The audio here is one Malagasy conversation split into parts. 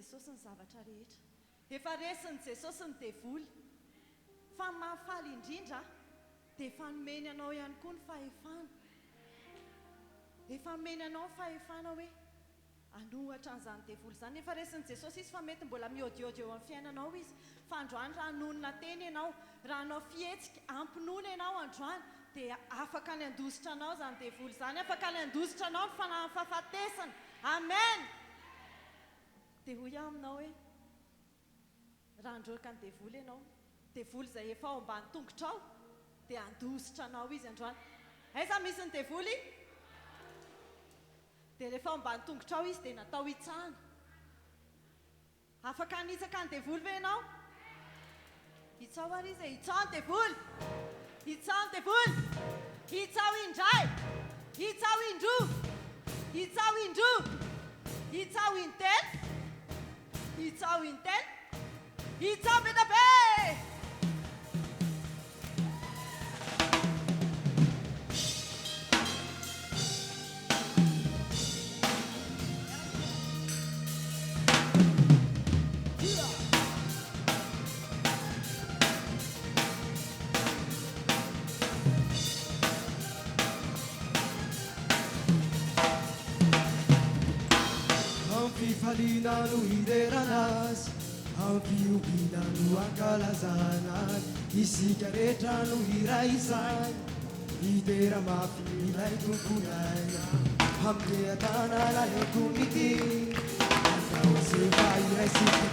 Jesosy ny zavatra rehetra. Efa resiny Jesosy ny devoly. Fa mahafaly indrindra dia efa nomeny anao ihany koa ny fahefana. Efa nomeny anao ny fahefana hoe anohatra an'izany devoly izany. Efa resiny Jesosy izy fa mety mbola miodiody eo amin'ny fiainanao izy. Fa androany raha nonina teny ianao, raha anao fihetsika, ampinoana ianao androany, dia afaka ny andositra anao izany devoly izany, afaka ny andositra anao ny fahafatesana. Amen. Dia hoy aho aminao hoe raha androaka ny devoly ianao, devoly izay efa ao ambany tongotrao, dia andositra anao izy androany. Aiza misy ny devoly? Dia rehefa ao ambany tongotrao izy dia natao hitsahana. Afaka hanitsaka ny devoly ve ianao? Hitsao ary izy, hitsao ny devoly, hitsao ny devoly, hitsao indray, hitsao indroa, hitsao indroa, hitsao intelo, hitsao intelo, hitsao be da be. Fifalina no hideranas, ampiompiana no ankalazana, isika rehetra no hiraisany, hidera mafy ilay tomponaina, amin'ny tanàna ekomity, atao sefa iraisika.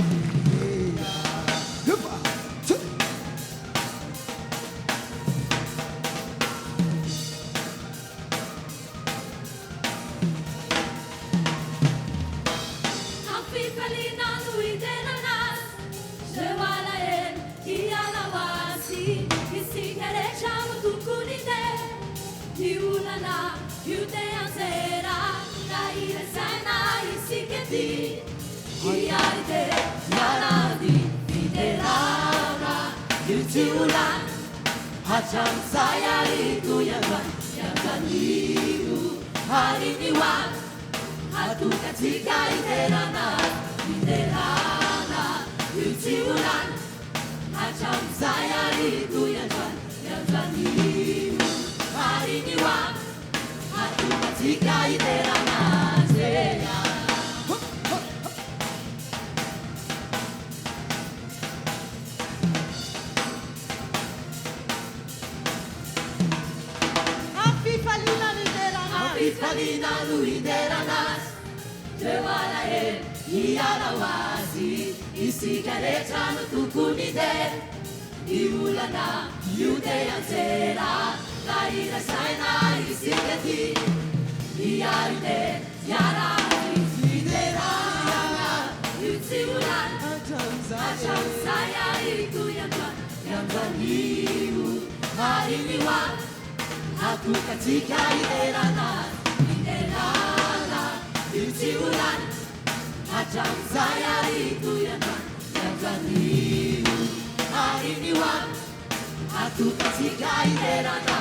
Hacam saya itu yang keliru hari ini wang hatukan jika iterana yuciulan hacam saya itu yang keliru hari ini wang hatukan jika iterana saya. Fifalina no hideranas, jewala iala wazi, isika rehetra no tokony ide, iolana io dia anjera, ka irasaina isika ty, iary de iarany fiderana, io tsy olana, hacam saya itu yang keliru hari ini wang hatukan jika iterana yuciulan hacam saya itu yang keliru hari ini wang hatukan jika iterana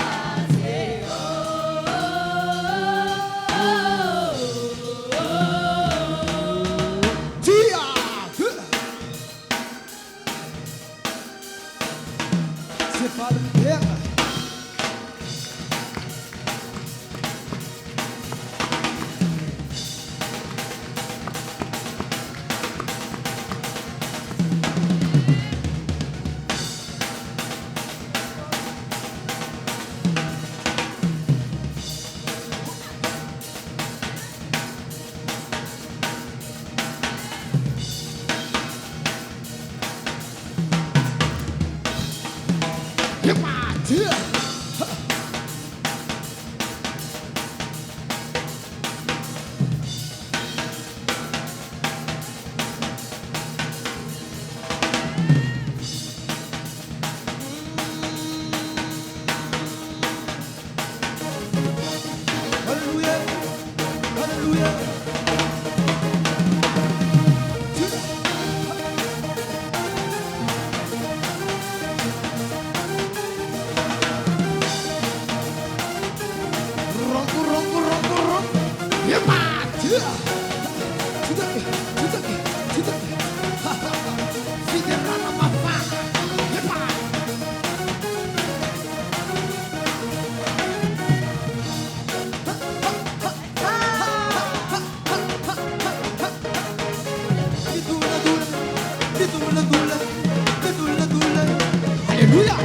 Haleluya.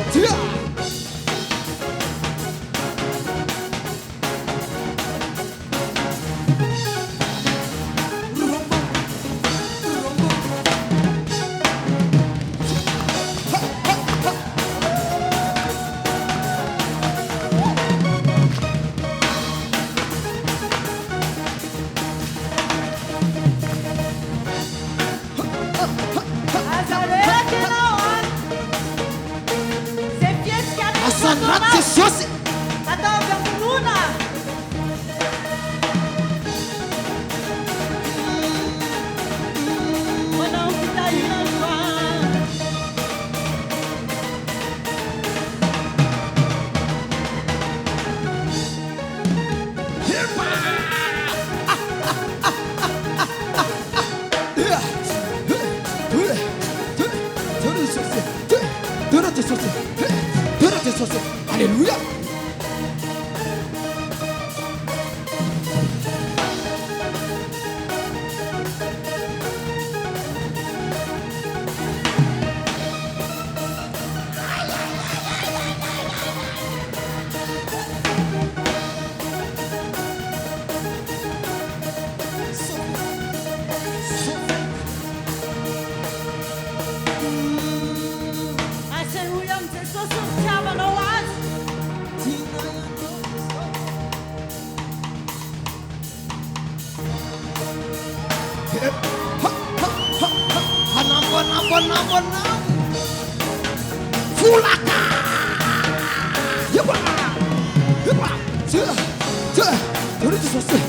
Jesús. Aleluya. Ampun. Fulaka. Yepa. Terus selesai.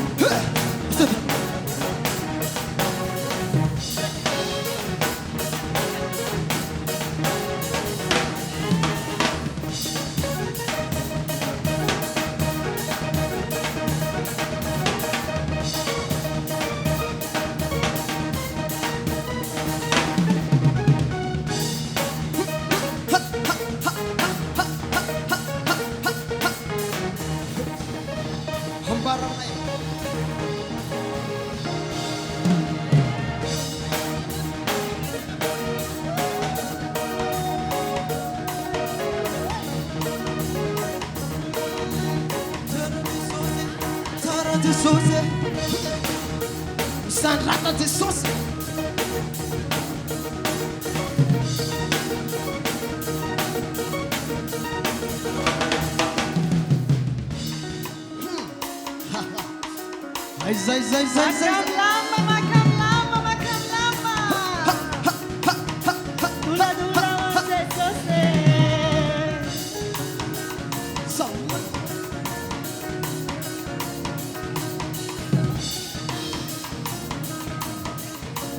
Sanrata de Sousa. Zai. Makan lama.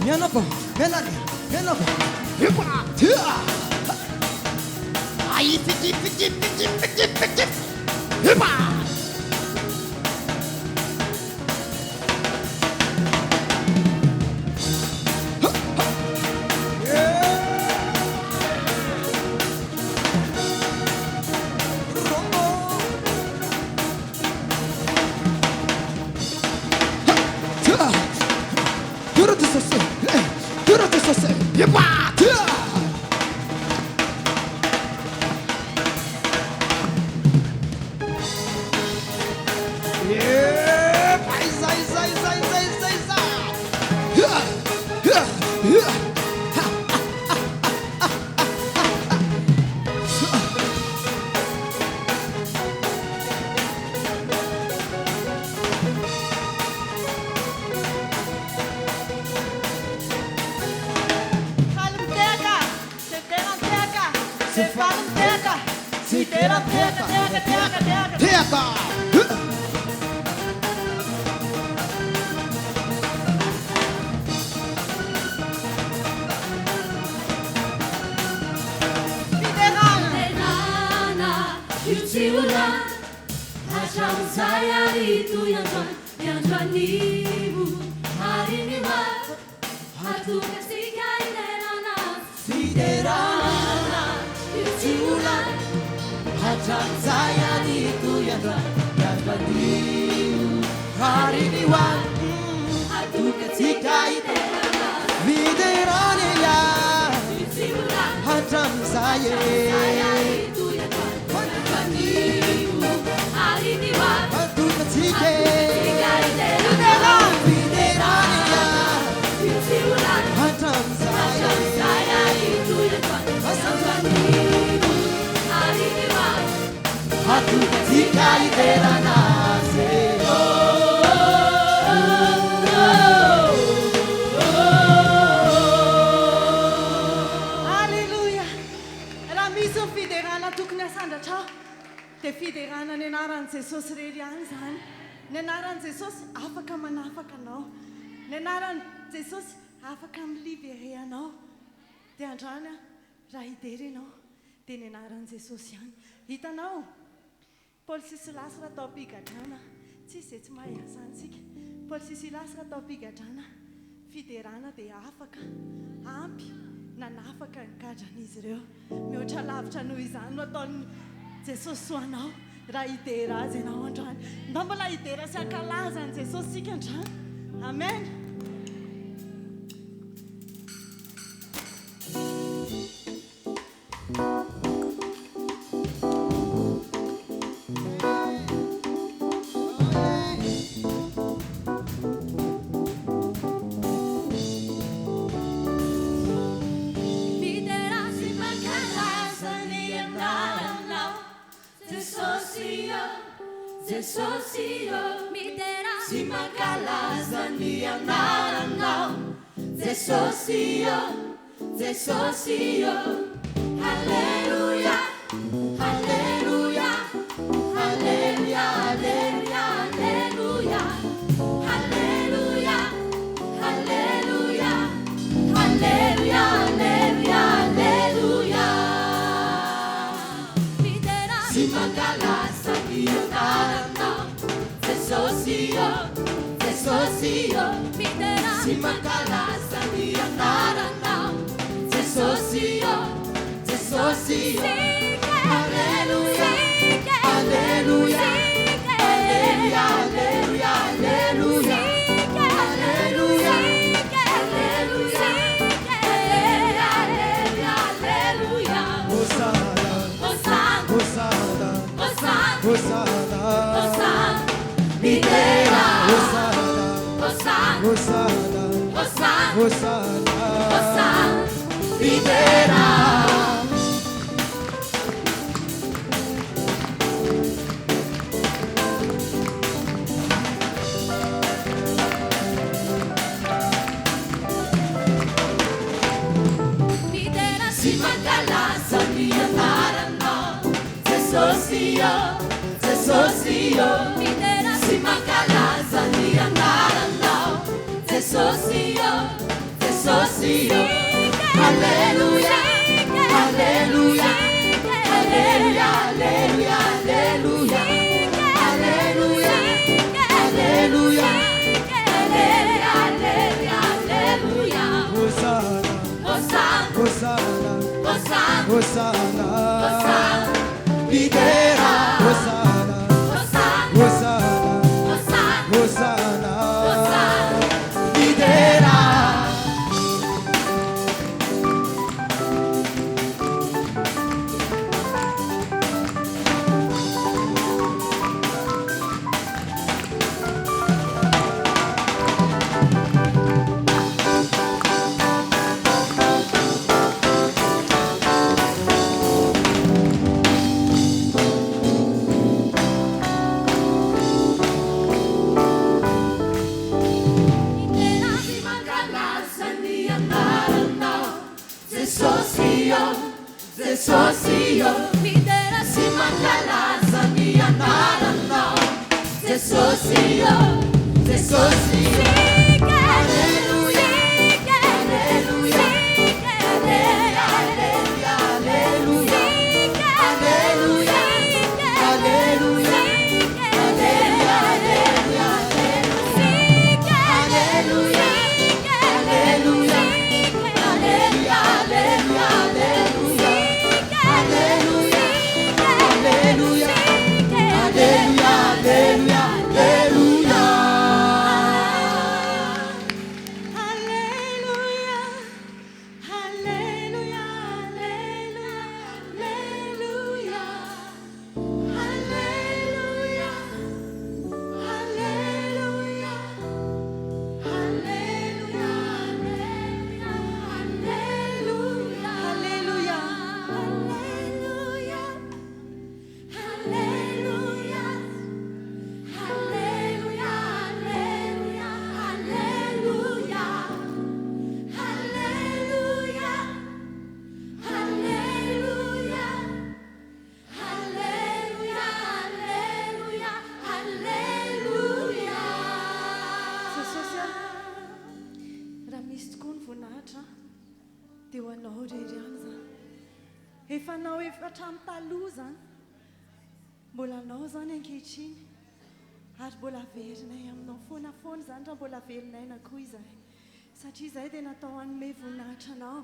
Dula Menapa? Yepa. Ai piti. Yepa. Saya itu yang Tuhan ibu hari ini hatu ketika siderana uciulan hajam saya itu yang Tuhan ibu hari ini hatu ketika siderana Saya itu yang menemanimu. Hari ini waktu ketika Fiderania isi ulang macam saya itu yang menemanimu. Hari ini waktu ketika Idera nasce. Alleluia. Raha misy ny fiderana tokony hasandratra dia fiderana ny anaran'i Jesosy irery ihany zany. Ny anaran'i Jesosy afaka manafaka anao. Ny anaran'i Jesosy afaka milibere anao. Dia andrany raha hidery ianao dia ny anaran'i Jesosy ihany. Hitanao, Paoly sy Silasy raha tao am-pigadrana, tsy izay tsy mahay asantsika. Paoly sy Silasy raha tao am-pigadrana, fiderana dia afaka ampy nanafaka gadran'izy ireo. Mihoatra lavitra noho izany no ataon'ny Jesosy ho anao raha hidera azy ianao androany. Mba mbola hidera sy hankalaza an'i Jesosy sika androany. Amen. Jesosio, midera si mankalaza ny anaranao. Jesosio, Jesosio, Alleluia, Alleluia, Alleluia, Alleluia, Alleluia, Alleluia, Alleluia, Alleluia, Alleluia, Alleluia. Midera si mankalaza ny anaranao. Jesosio, Jesosio, midera si mankalaza ny anaranao. Jesosio, Jesosio, Alleluia, Alleluia, Alleluia, Alleluia, Alleluia, Alleluia, Alleluia, Alleluia, Alleluia. Hosanna, Hosanna, Hosanna, Hosanna, Hosanna, Hosanna, midera. Hosanna, Hosanna, Hosanna, Hosanna, Hosanna, Hosanna, midera. Midera si mankalaza ny anaranao. Jesosio, Jesosio, midera si mankalaza ny anaranao. Jesosio, Jesosio, Alleluia, Alleluia, Alleluia, Alleluia, Alleluia, Alleluia, Alleluia, Alleluia, Alleluia. Hosanna, Hosanna, Hosanna, Hosanna, Hosanna, Hosanna, Idera, Hosanna, Hosanna, Hosanna, Hosanna, Hosanna, Hosanna. Idera. Midera si mankalaza ny anaranao. Jesosio, Jesosio, midera si mankalaza ny anaranao. Jesosio, Jesosio, Alleluia, Alleluia, Alleluia, Alleluia, Alleluia, Alleluia, Alleluia, Alleluia, Alleluia, Alleluia, Alleluia, Alleluia, Alleluia, Alleluia, Alleluia, Alleluia. dia ho anao rery ihany zany efa anao efa hatramin'ny taloha zany mbola anao zany ankehitriny ary mbola averinay aminao foana zany raha mbola averinayna koa izahay satria izay dia natao hanome voninahitra anao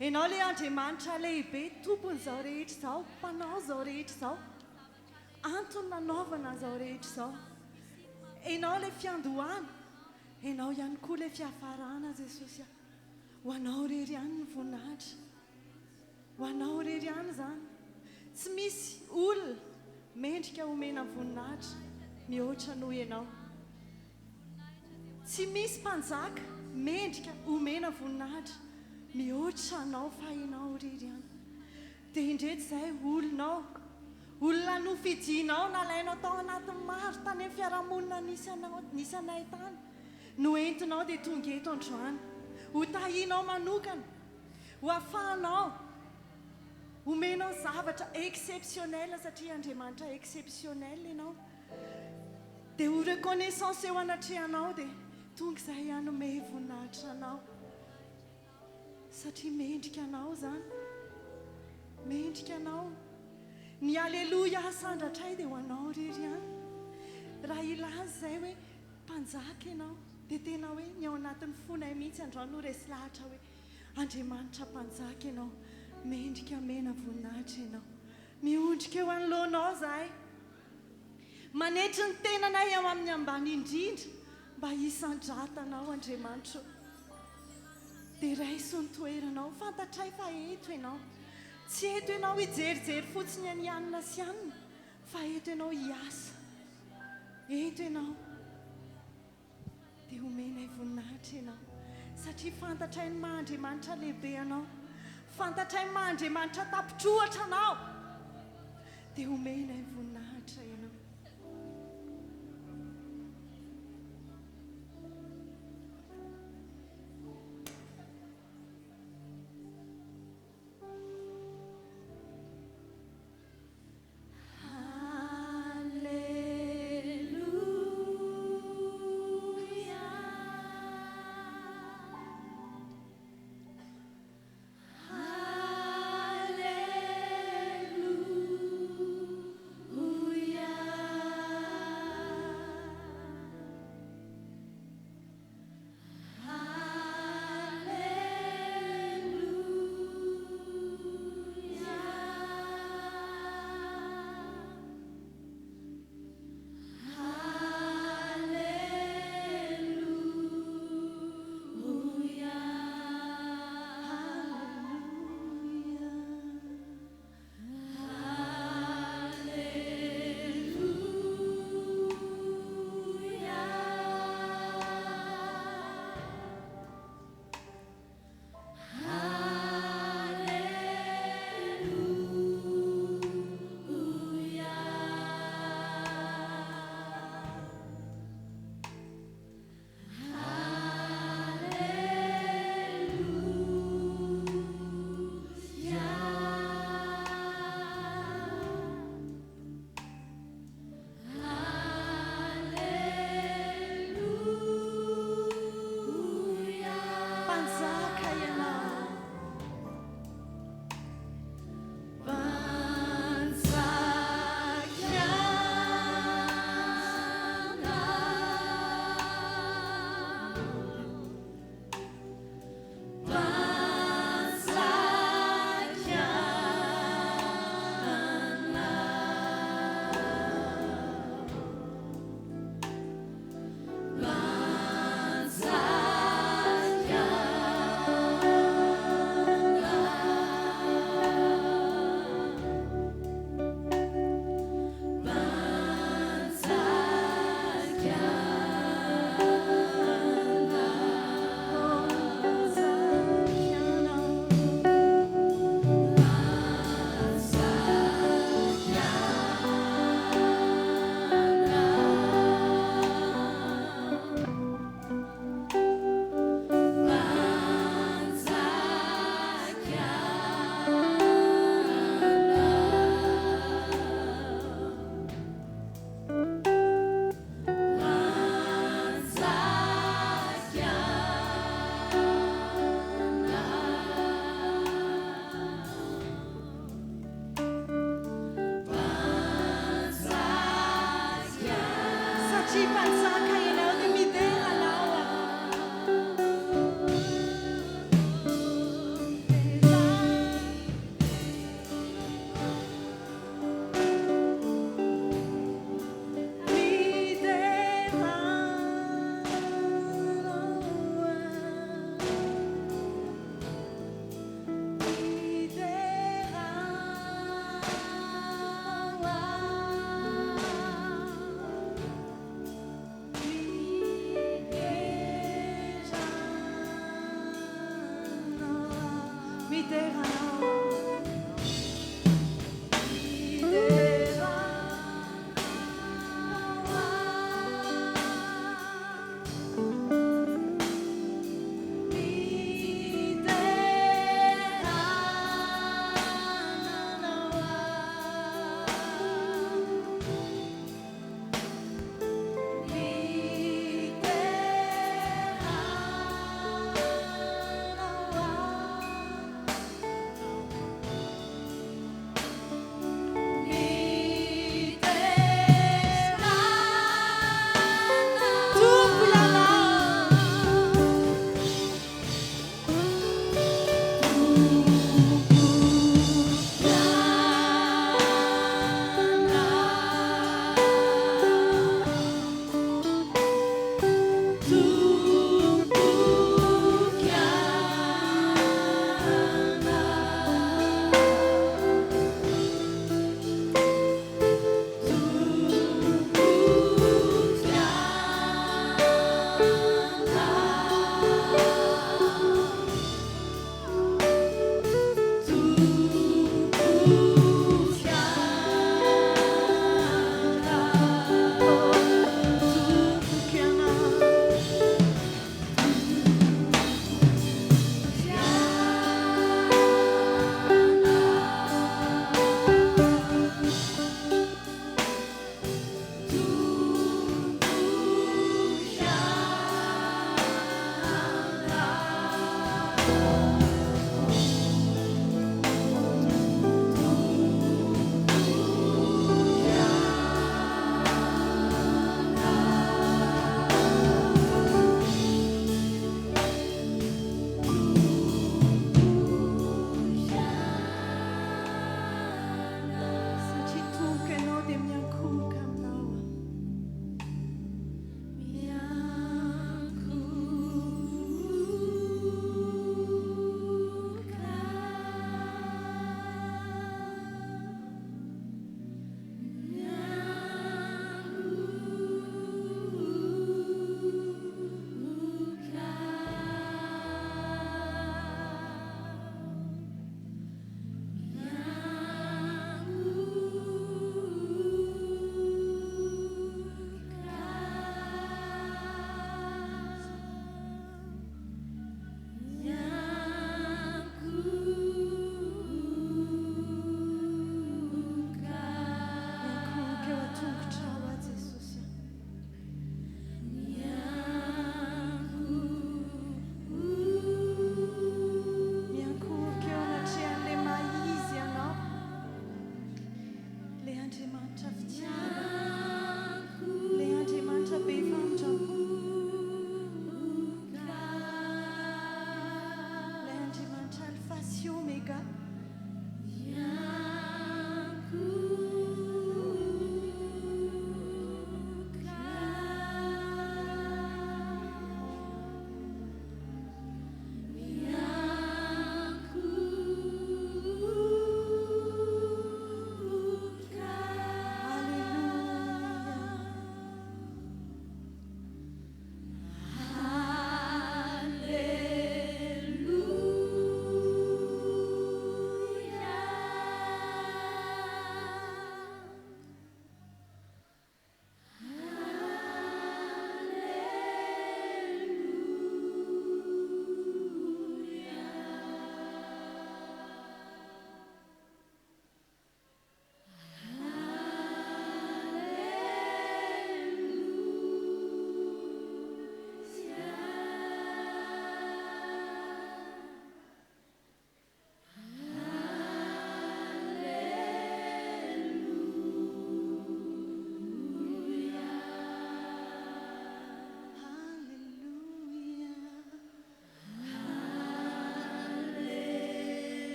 ianao ilay Andriamanitra lehibe tompony izao rehetra izao mpanao izao rehetra izao antony nanaovana izao rehetra izao ianao ilay fiandohana ianao ihany koa ilay fiafarana Jesosy ho anao rery ihany ny voninahitra ho anao rery ihany zany tsy misy olona mendrika homena voninahitra mihoatra noho ianao tsy misy mpanjaka mendrika homena voninahitra mihoatra anao fa ianao rery ihany dia indreto izay olona nofidinao nalainao tao anatin'ny maro tany amin'ny fiarahamonina nisy anay tany no entinao dia tonga eto androany ho tahianao manokana ho afahanao homenao zavatra exceptionnel satria Andriamanitra exceptionnel ianao dia ho reconnaissance eo anatrehanao dia tonga izay hanome voninahitra anao satria mendrika anao zany mendrika anao ny alleluia asandratray dia ho anao rery ihany raha ilazy izay hoe mpanjaka ianao dia tena hoe ny ao anatin'ny fonay mihitsy androany no resy lahatra hoe Andriamanitra mpanjaka ianao mendrika mena voninahitra ianao miondrika eo anoloanao zahay manetry ny tenanay ao amin'ny ambany indrindra mba hisandratanao Andriamanitra dia raiso ny toeranao fantatray fa eto ianao tsy eto ianao hijerijery fotsiny anianina sy anina fa eto ianao hiasa eto ianao dia homenay voninahitra ianao satria fantatray ny mahandriamanitra lehibe anao fantatray ny mahandriamanitra tapitrohatra anao dia homenay voninahitra ianao Hallelujah.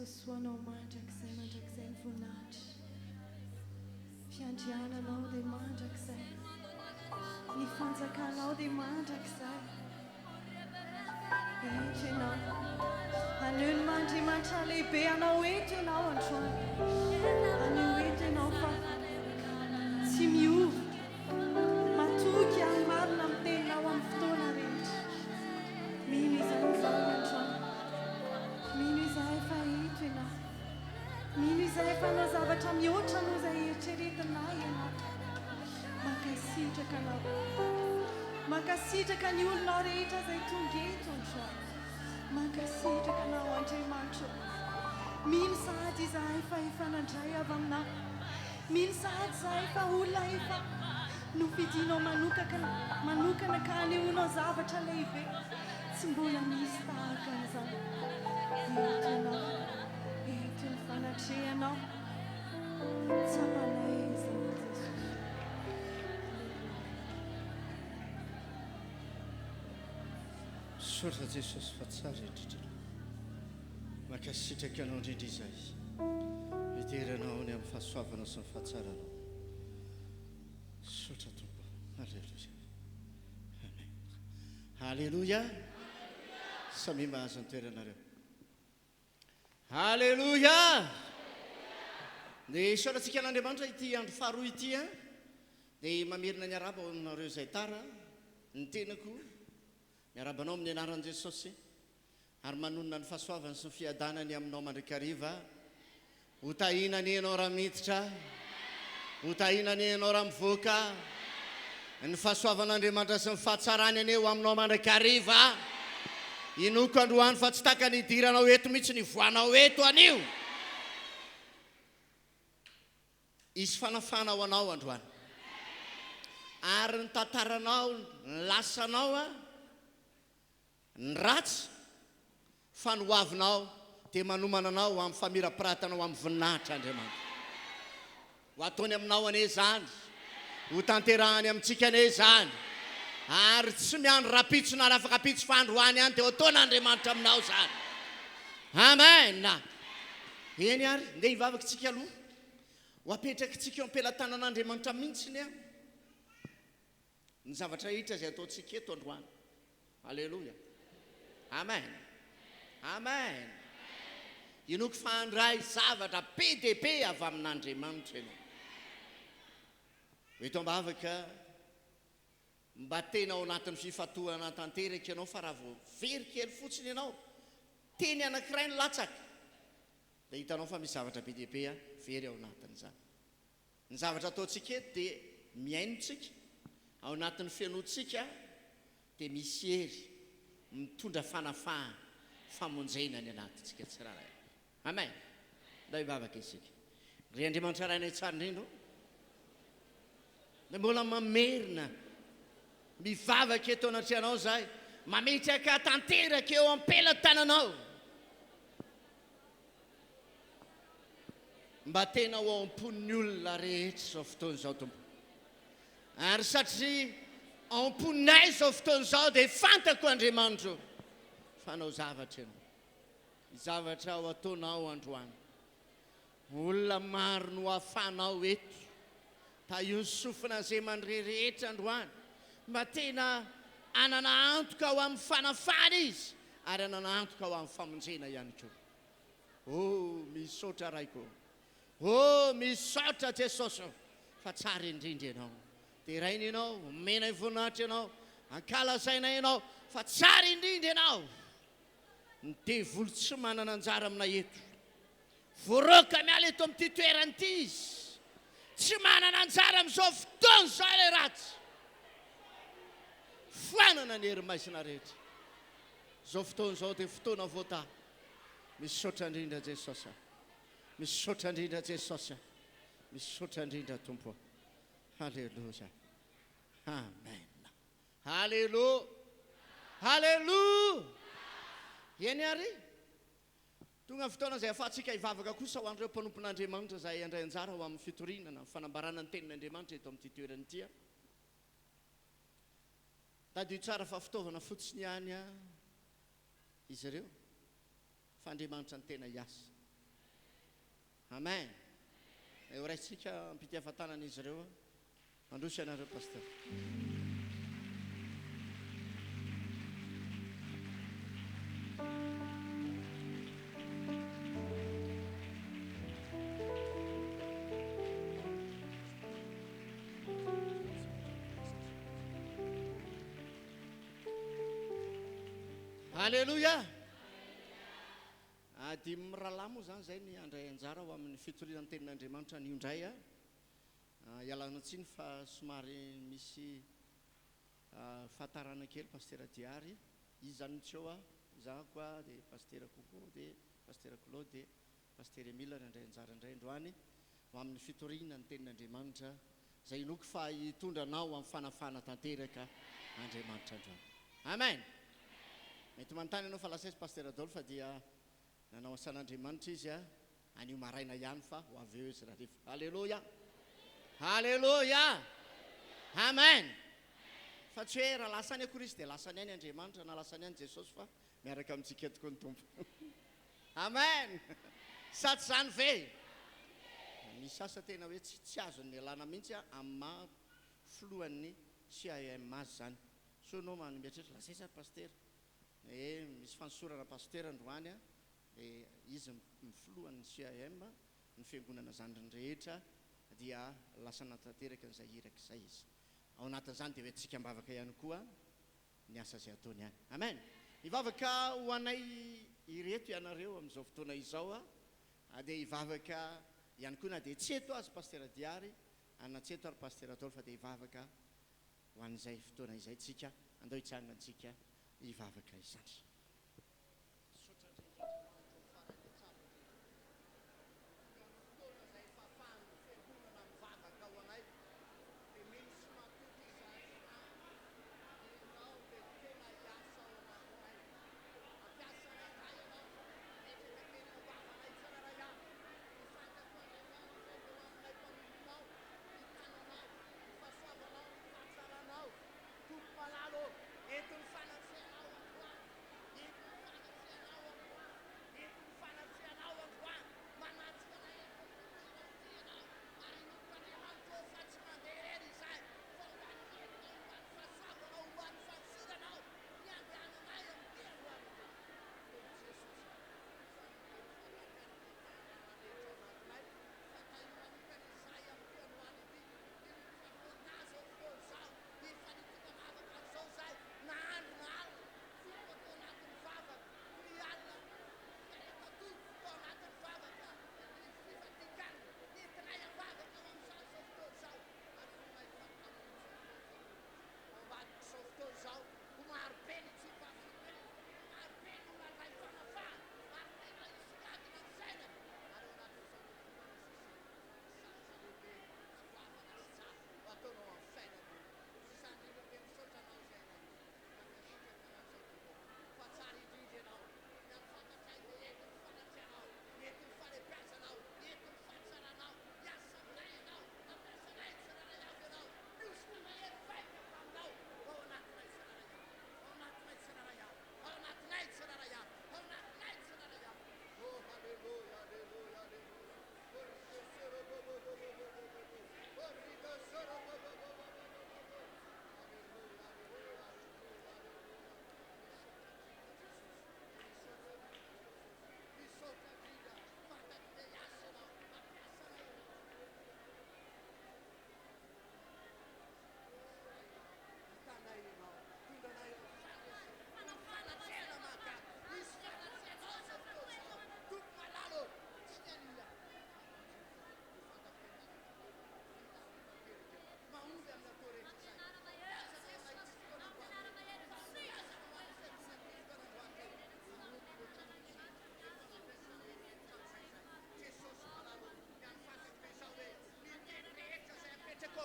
Jesosy ho anao mandrakizay mandrakizay ny voninahitra. Fiandriananao dia mandrakizay. Ny fanjakanao dia mandrakizay. Eto ianao. Anio ny Mandriamanitra lehibe anao eto ianao androany. Anio eto ianao fa tsy miova. Matoky amin'ny marina amin'ny teninao amin'ny fotoana rehetra. Mino izay izao androany. Mino izay fa eto ianao. Mino izay fa anao zavatra mihoatra noho izay eritreretinay ianao. Mankasitraka anao. Mankasitraka ny olonao rehetra izay tonga eto androany. Mankasitraka anao Andriamanitra. Mino sahady izahay fa efa nandray avy aminao. Mino sahady izahay fa olona efa nofidianao manokana ka anehoanao zavatra lehibe. Tsy mbola misy tahaka an'izany. Eto ianao. Eto ny fanatrehanao. Tsapanay izany Jesosy. Saotra Jesosy fa tsara indrindra. Mankasitraka anao indrindra izay. Hidiranao ny amin'ny fahasoavanao sy ny fahatsaranao. Saotra Tompo. Halleluja. Amen. Halleluja. Samy mahazo ny toeranareo. Halleluja. Dia saorantsika an'Andriamanitra ity andro faharoa ity dia mamerina ny araba ho aminareo izay tara ny tenako. Miarabanao amin'ny anaran'i Jesosy ary manonona ny fahasoavany sy ny fiadanany aminao mandrakariva. Ho tahinany ianao raha miditra, ho tahinany ianao raha mivoaka. Ny fahasoavan'Andriamanitra sy ny fahatsarany aneo aminao mandrakariva. Inoko androany fa tsy taka ny idiranao eto mihitsy ny voanao eto anio. Isy fanafana ho anao androany. Ary ny tantaranao, ny lasanao ny ratsy fanoavinao dia manomana anao amin'ny famirapiratana amin'ny voninahitra Andriamanitra. Ho ataony aminao ane izany, ho tanterahany amintsika ane izany. Ary tsy miandro rapitso na afaka pitso fandroany ihany dia ho ataon'Andriamanitra aminao izany. Amen. Eny ary, ndeha hivavakitsika aloha. Ho apetrakitsika eo am-pelatanan'Andriamanitra mihitsiny ny zavatra hitra izay ataontsika eto androany. Halleluja. Amen. Amen. Inoko fandray zavatra be dia be avy amin'Andriamanitra ianao. Eto ambavaka mba tena ao anatin'ny fifatohana tanteraka ianao fa raha vao very kely fotsiny ianao teny anankiray ny latsaka dia hitanao fa misy zavatra be dia be very ao anatin'izany. Ny zavatra ataontsika eto dia miainotsika ao anatin'ny fiainotsika dia misy hery mitondra fanafahana famonjena ny anatintsika tsiraray. Amen. Nda hivavaka isika. Ry Andriamanitra rainay tsara indrindra. Dia mbola mamerina mivavaka eto anatrehanao zahay, mametraka tanteraka eo am-pelatananao. Mba tena ho am-pon'ny olona rehetra izao fotoana izao Tompo. Ary satria am-ponay izao fotoana izao dia fantako Andriamanitra fanao zavatra ianao. Zavatra ho ataonao androany. Olona maro no hafanao eto. Ta io ny sofina izay mandrerehetra androany. Mba tena anana antoka ho amin'ny fanafana izy ary anana antoka ho amin'ny famonjena ihany koa. Oh, misaotra raiko. Oh, misaotra Jesosy fa tsara indrindra ianao. Dia raina ianao, mena voninahitra ianao, ankalazaina ianao fa tsara indrindra ianao. Ny devoly tsy manana anjara amina eto. Voaroka miala eto amin'ity toerana izy. Tsy manana anjara amin'izao fotoana izao ilay ratsy. Fanana ny hery-maizina rehetra. Izao fotoana izao dia fotoana voata. Misaotra indrindra Jesosy. Misaotra indrindra Jesosy. Misaotra indrindra Tompo. Halleluja. Amen. Halleluja. Halleluja. Eny ary. Tonga fotoana izay ahafahantsika hivavaka kosa ho an'ireo mpanompon'Andriamanitra izay handray anjara ho amin'ny fitorinana fanambarana ny tenin'Andriamanitra eto amin'ity toerana ity. Tadio tsara fa fitaovana fotsiny ihany izy ireo fa Andriamanitra ny tena hiasa. amen. Eo raisitsika ampitiavantanan'izy ireo mandrosy anareo paster. Halleluja. Dimy mirahalahy moa zany zay ny andray anjara ho amin'ny fitoriana ny tenin'Andriamanitra ny indray a. Ialana tsiny fa somary misy fahatarana kely pastera Diary. Izy zany tsy eo a, izahako a, dia pastera Coco, dia pastera Claude, dia pastera Emile ny andray anjara indray androany ho amin'ny fitoriana ny tenin'Andriamanitra zay inoko fa hitondranao amin'ny fanafana tanteraka Andriamanitra androany. Amen. Mety manontany ianao fa lasaizy pastera Adolphe dia nanao asan'Andriamanitra izy a anio maraina ihany fa ho avy eo izy raha rehefa. Halleluja. Halleluja. Amen. Fa tsy hoe raha lasany akory izy dia lasany ihany Andriamanitra na lasany ihany Jesosy fa miaraka amintsika tokoa ny tompo. Amen. Sa tsy zany ve? Misy asa tena hoe tsy azon'ny alana mihitsy a amin'ny maha foloan'ny CIM azy zany. So anao mieritreritra lasaiza paster. Misy fansorana pastera androany a, izy mifoloan'ny CIM ny fiangonana zany rehetra dia lasana tanteraka n'izay iraka izay izy. Ao anatin'izany dia hoe tsika mbavaka ihany koa ny asa izay ataony ihany. Amen. Hivavaka ho anay ireto ianareo amin'izao fotoana izao a, dia hivavaka ihany koa na dia tsy eto azy pastera Diary, na tsy eto ary pastera Adolphe, dia hivavaka ho an'izay fotoana izay tsika andao hitsangana antsika hivavaka izany.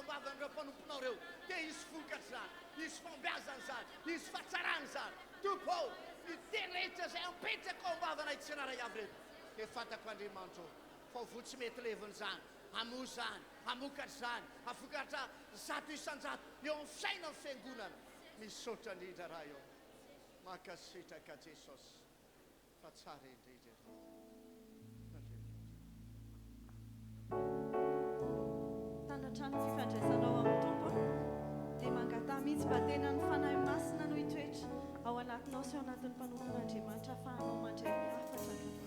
Mbavandreo mpanomponao reo dia hisy vokatra zany, hisy fombiazana zany, hisy fahatsarana zany. Tompo ny teny rehetra izay apetraka ao ambavana itsy anaray avy reto dia fantako Andriamanitra fa ho tsy mety leviny zany, hamoa zany, hamokatra zany, havokatra 100 isan-jato eo amin'ny fiaina ny fiangonana. Misaotra indrindra raha eo, makasitraka Jesosy fa tsara indrindra. mihitsy mba tena ny fanahy masina no hitoetra ao anatinao sy ao anatin'ny mpanompon'Andriamanitra ahafahanao mandray miafatra.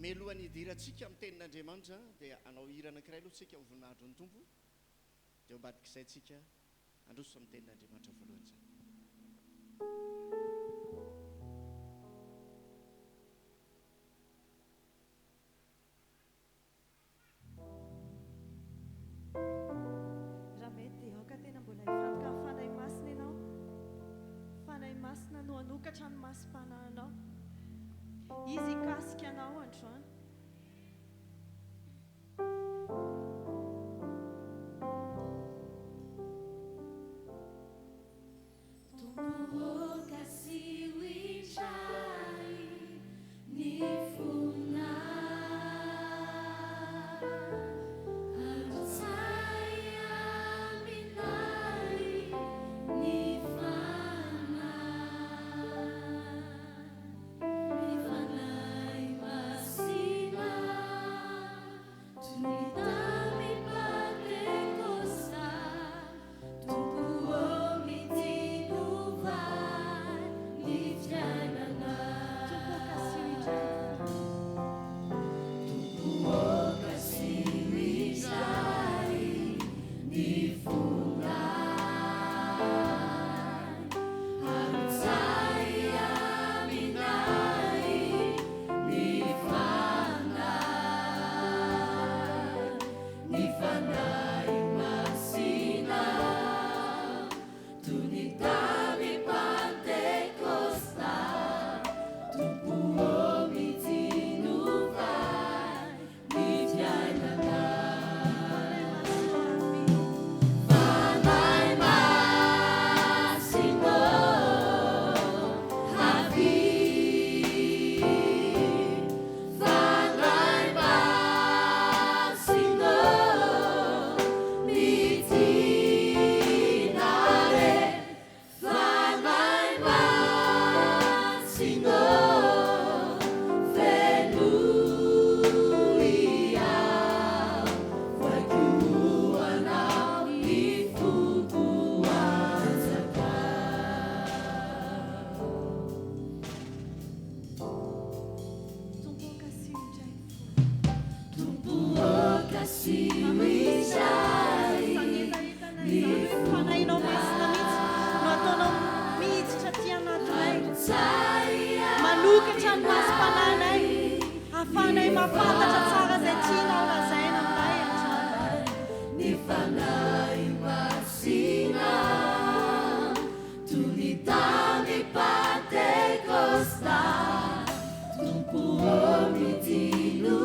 melohany hidirantsika amin'ny tenin'Andriamanitra dia anao hira anankiray aloha tsika ho voninahitro ny tompo dia ambadik'izay tsika androso amin'ny tenin'Andriamanitra voalohany zany. raha mety dia aoka tena mbola hifantoka amin'ny fanahy masina ianao, fanahy masina no hanokatra ny masim-panahinao, izy hikasika anao androany. Manokatra ny masim-panahinay, ahafahanay mahafantatra tsara izay tianao lazaina aminay androany. Ny fanahy masina toy ny tany Pentekosta, Tompo midino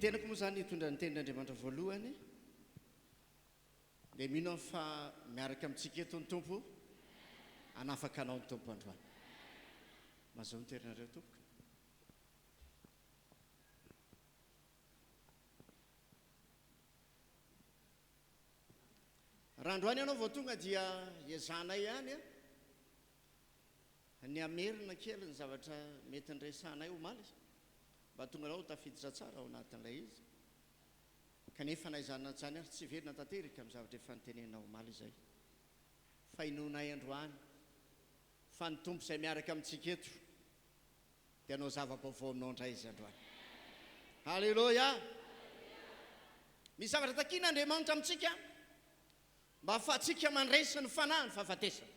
tenako moa zany hitondra ny tenin'Andriamanitra voalohany dia mino fa miaraka amintsika eto ny tompo anafaka anao ny tompo androany mazao ny toerinareo tompoka. raha androany ianao vao tonga dia iazanay ihany ny amerina kely ny zavatra mety nresanay omaly mba tonga anao tafiditra tsara ao anatin'ilay izy kanefa naizana zany ary tsy velona tanterika amin'ny zavatra efa nitenenao omaly izay fa inonay androany fa ny tompo izay miaraka amintsika eto dia anao zava-baovao aminao indray izy androany. Halleloja. Misy zavatra takian'Andriamanitra amintsika mba ahafahantsika mandresy ny fanahy ny fahafatesana.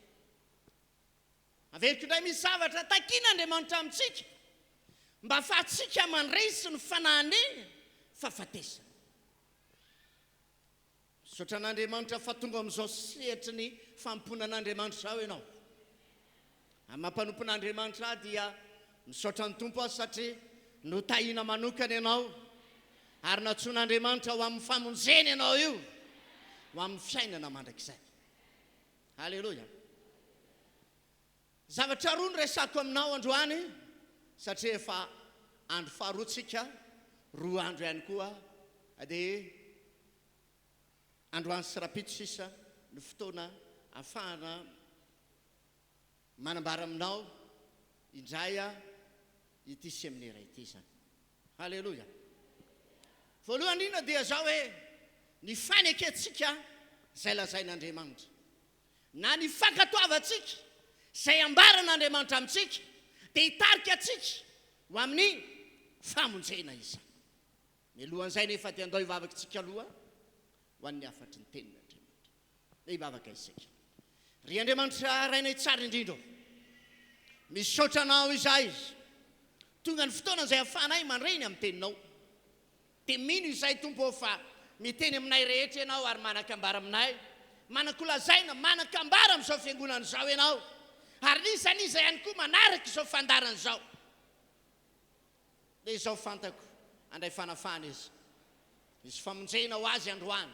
Averiko indray misy zavatra takian'Andriamanitra amintsika mba ahafahantsika mandresy ny fanahiny fahafatesana. Misaotra an'Andriamanitra fa tonga amin'izao sehatry ny fampona an'Andriamanitra zao ianao. Amin'ny mampanompon'Andriamanitra dia misaotra ny tompo azy satria notahina manokana ianao ary natsoan'Andriamanitra ho amin'ny famonjena ianao io ho amin'ny fiainana mandrakizay. Halleloja. Zavatra roa no resako aminao androany satria efa andro faharoatsika, roa andro ihany koa dia androany sy rapito sisa ny fotoana ahafahana manambara aminao indray ity seminaire ity zany. Halleloja. Voalohany indrindra dia zao hoe ny faneketsika izay lazain'Andriamanitra na ny fankatoavantsika izay ambaran'Andriamanitra amintsika dia hitarika atsika ho amin'ny famonjena izy. Mialohan'izay nefa dia andao hivavaka tsika aloha ho an'ny afatry ny tenin'Andriamanitra. Dia hivavaka isika. Ry Andriamanitra rainay tsara indrindra, misaotra anao izay tonga ny fotoana izay ahafahanay mandreny amin'ny teninao. Dia mino izay tompo fa miteny aminay rehetra ianao ary manan-kambara aminay, manan-kolazaina, manan-kambara amin'izao fiangonana izao ianao, ary nisaniza ihany koa manaraka izao fandarana izao. Dia izao fantako andray fanafana izy. Izy famonjena ho azy androany,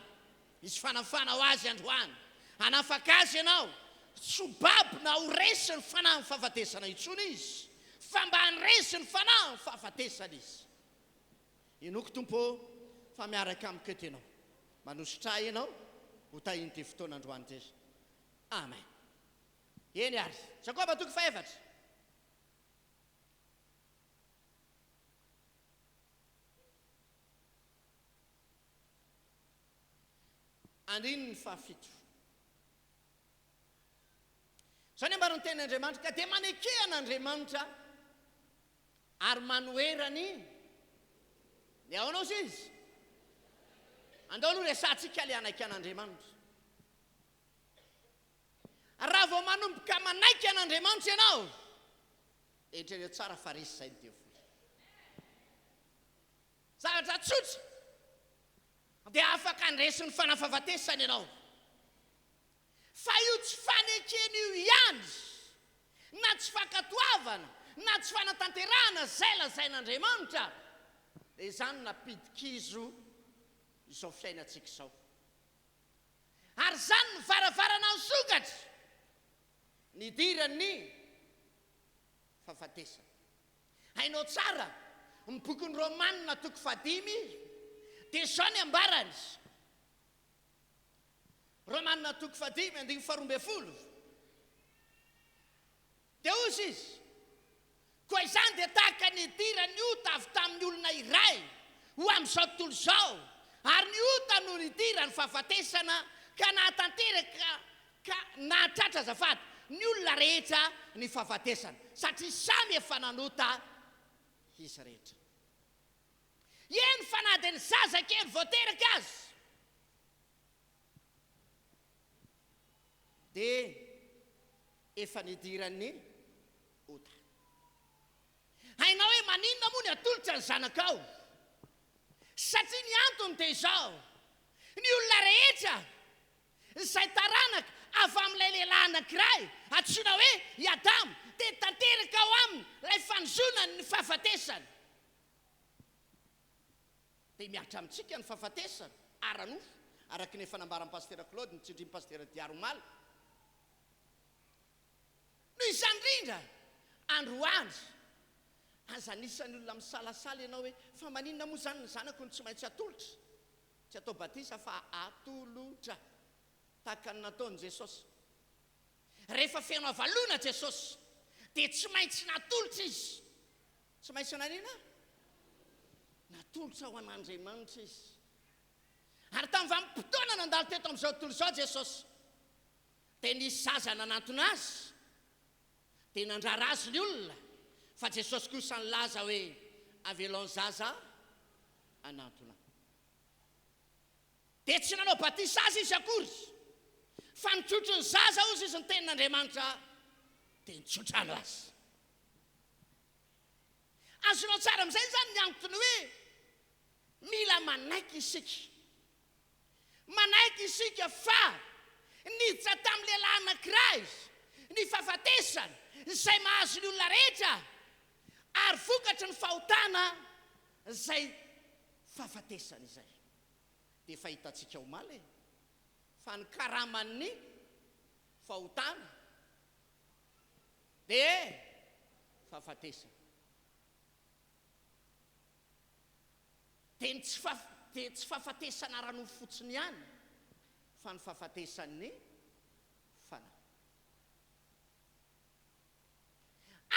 izy fanafana ho azy androany, hanafaka azy ianao, tsobabo na ho resy ny fanahy ny fahafatesana intsony izy, fa mba hanresy ny fanahy ny fahafatesana izy. Inoko tompo fa miaraka amiko eto ianao, manositra ianao ho tahiny ty fotoana androany ty. Amen. Eny ary. Jakoba toko faefatra. Andininy fahafito. Zany ambarany tenin'Andriamanitra ka dia manekehan'Andriamanitra ary manoherany ny ao anao izy. Andao aloha resantsika lianaiky an'Andriamanitra. Raha vao manomboka manaiky an'Andriamanitra ianao, eritrereto tsara fa resy izay ny devoly. Zavatra tsotra dia afaka andresy ny fanafahafatesana ianao. Fa io tsy fanekena io ihany, na tsy fankatoavana, na tsy fanatanterahana izay lazain'Andriamanitra, dia izany napidikizo izao fiainantsika izao. Ary izany ny varavarana ny sokatra ny idiran'ny fahafatesana. Hainao tsara ny bokin'ny Romanina toko 5 dia izao ny ambarany. Romanina toko 5:12. Dia ozy izy, koa izany dia tahaka ny idiran'ny ota avy tamin'ny olona iray ho amin'izao tontolo izao, ary ny ota no nidirany fahafatesana ka nahatanteraka ka nahatratra azafady ny olona rehetra ny fahafatesana satria samy efa nanota izy rehetra. Eny fa na dia ny zazakely voateraka azy dia efa nidiran'ny ota. Hainao hoe maninona moa ny atolotra ny zanakao? Satria ny antony dia izao, ny olona rehetra izay taranaka avy amin'ilay lehilahy anankiray antsoina hoe i Adamo dia tanteraka ao aminy ilay fanozonany ny fahafatesana. dia miatra amintsika ny fahafatesana aranofo araka ny fanambaran'ny pastera Claude ny tsindrin'ny pastera Diaromaly no izany indrindra androany aza anisan'ny olona misalasala ianao hoe fa maninona moa zany ny zanako ny tsy maintsy atolotra tsy atao batisa fa atolotra tahaka ny nataon'i Jesosy rehefa feno avalona Jesosy dia tsy maintsy natolotra izy tsy maintsy nanina natolotra ho an'Andriamanitra izy ary tamin'ny vanim-potoana nandalo teto amin'izao tontolo izao Jesosy dia nisy zaza nanantona azy dia nandrara azy ny olona fa Jesosy kosa nilaza hoe avelao ny zaza anantona dia tsy nanao batisa azy izy akory fa nitsotro ny zaza ozy izy ny tenin'Andriamanitra dia nitsotrano azy azonao tsara amin'izay zany ny antony hoe mila manaiky isika fa niditra tamin'ny lehilahy anankiray ny fahafatesana izay mahazo ny olona rehetra ary vokatra ny fahotana izay fahafatesana izay dia fahitantsika omaly fa ny karaman'ny fahotana dia fahafatesana dia tsy fahafatesana aranofo fotsiny ihany fa ny fahafatesan'ny fanahy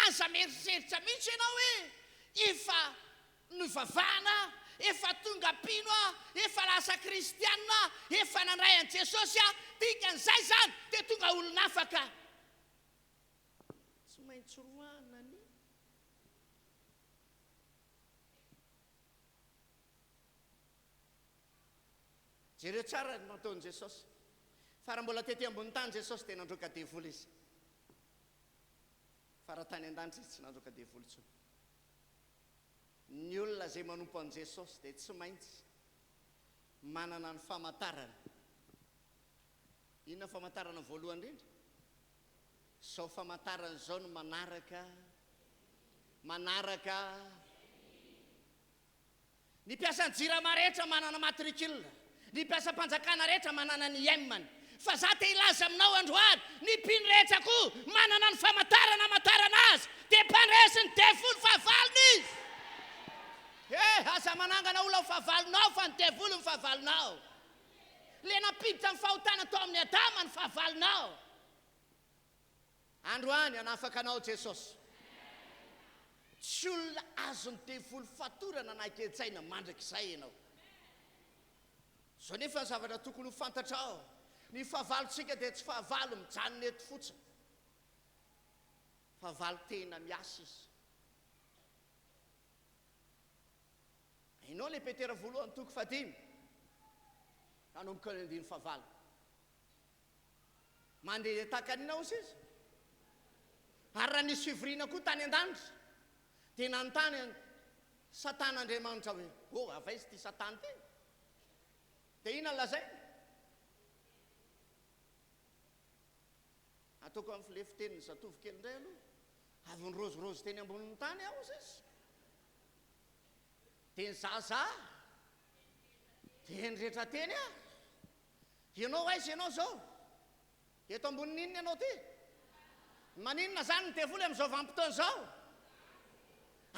aza mieritreritra mihitsy ianao hoe efa novavana efa tonga pino a efa lasa kristianina efa nandray an' Jesosy a dikan'izay zany dia tonga olona afaka tsy maintsy roana ny jereo tsara nataon'i Jesosy fa raha mbola tety ambony tany Jesosy dia nandroaka devoly izy fa raha tany an-danitra izy tsy nandroaka devoly tsony ny olona zay manompo an' Jesosy dia tsy maintsy manana ny famantarana inona famantarana voalohany indrindra izao famantarana izao no manaraka ny mpiasan'ny jirama rehetra manana matricule ny mpiasam-panjakana rehetra manana ny emany fa za te ilaza aminao androany ny mpino rehetra koa manana ny famantarana azy dia mpandresiny devoly fahavalona izy aza manangana olona ho fahavalonao fa ny devoly ny fahavalonao le nampiditra ny fahotana tao amin'ny Adama ny fahavalonao androany anafaka anao Jesosy tsy olona azony devoly fatorana na anketsaina mandrakizay ianao zao nefa ny zavatra tokony ho fantatrao ny fahavalontsika dia tsy fahavalo mijanona eto fotsiny fahavalo tena miasa izy inao le petera voalohany toko 15 nanomboka ny andiny fahavalo mandeha takanina ozy izy ary raha nisy fivoriana koa tany an-danitra dia nanontany Satan'Andriamanitra hoe avy izy ty Satana ty dia ina lazay ataoko amin'ny filefiteniny zatovo kely indray aloha avy ny rozirozy teny ambonin'ny tany aho izy dia ny zaza dia nyrehetra teny a ianao aizy ianao zao eto amboniny inona ianao ty maninona zany ny devoly amin'izao vanim-potoana zao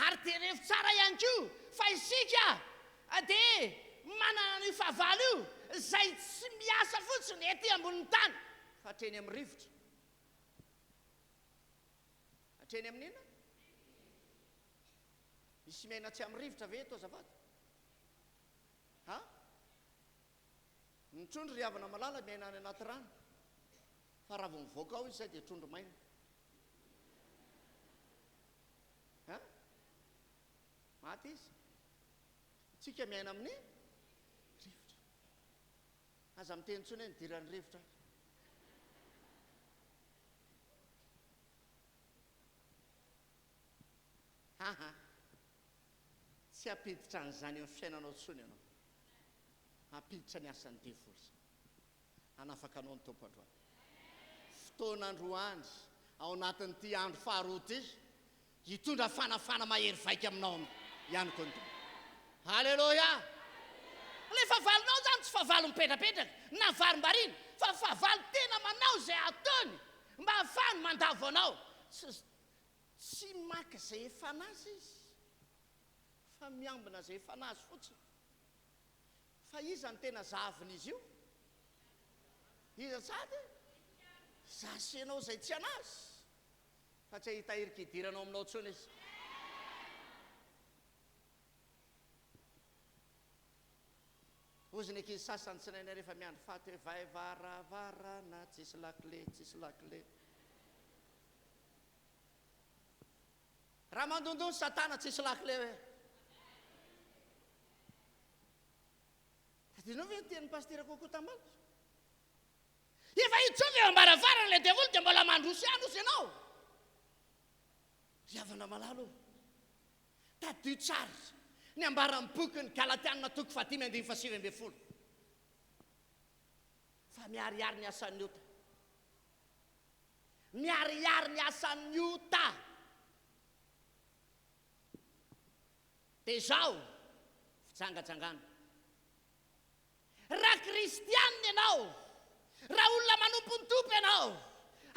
ary dia rehefa tsara ihany koa fa isika dia manana ny fahavalo io izay tsy miasa fotsiny ety ambonin'ny tany fa hatreny amin'ny rivotra hatreny amin'ina misy miaina tsy amin'ny rivotra ve eto azafady ny trondro ry havana malala miaina any anaty rano fa raha vao mivoaka ao izy zay dia trondro maina maty izy tsika miaina amin'ny rivotra aza miteny ntsony hoe nidiran'ny rivotra tsy apiditra an'izany amin'ny fiainanao tsony ianao apiditra ny asan'ny devoly anafaka anao ny tompo androany fotoan'androany ao anatin'ity andro faharoa ty hitondra fanafana mahery vaika aminao ihany koa ny tompo halleloia fahavalinao zany tsy fahavalo mipetrapetraka na varimbarina fa fahavalo tena manao zay ataony mba hafahany mandavo anao tsy maka zay efanazy izy fa miambina zay efanazy fotsiny fa izany tena zavin'izy io iza sady zasenao zay tsy anazy fa tsy hitahirika idiranao aminao tsony izy oziny ankizy sasany tsy naina rehefa miandro faty hoe vaivaravarana tsisy lakile raha mandondony satana tsisy lakile hoe tadinao ve nyteniny pastera kokoa tambaly efa itsovy eo ambaravarana le devoly dia mbola mandrosy ianao riavana malalo tadio tsara ny ambarany boky ny Galatianina toko 5:7 fa miarihary ny asan'ny ota miarihary ny asan'ny ota dia zao fitsangatsangana raha kristianina ianao raha olona manompontompo ianao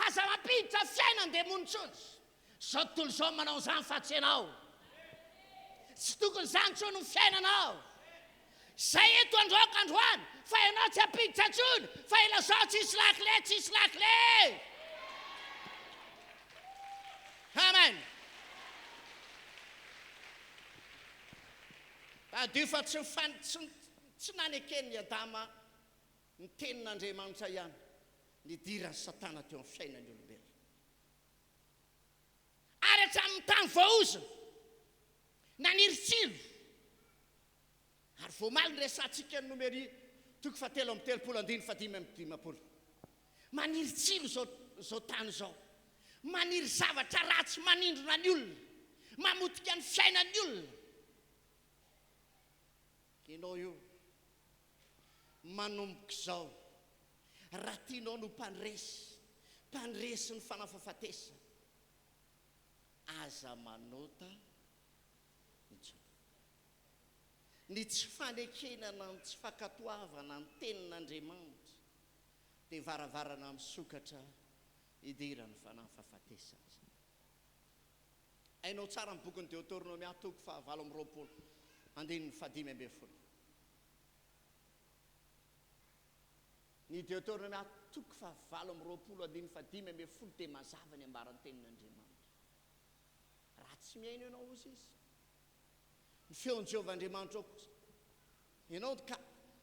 aza mampiditra fiainany dia monitsony zao tontolo zao manao zany fa tsy ianao tsy tokony zany tsony ny fiainanao zay eto androaka androany fa ianao tsy apiditra tsony fa ila zao tsisy lakile amen adio fa tsy nanekeny ny adama ny tenin'Andriamanitra ihany nidirany satana teo amin'ny fiainany olombelona ary hatramin'ny tany voaozina naniritsilo ary voamaly ny resantsika ny nomeri toko 7:35 maniritsilo zao tany zao maniry zavatra ratsy manindrona ny olona mamotika ny fiainan'ny olona ianao io manomboka zao raha tianao no mpandresy ny fanafahafatesa aza manota ny tsy fanekenana ny tsy fakatoavana ny tenin'Andriamanitra dia varavarana misokatra idirany fanafahafatesana ainao tsara ny bokyny Deutéronomia toko 7:15 ny Deutéronomia toko 7:15 dia mazava ny ambaran'ny tenin'Andriamanitra raha tsy miaino ianao ozy izy ny feon'i Jehovahandriamanitra ao ianao ka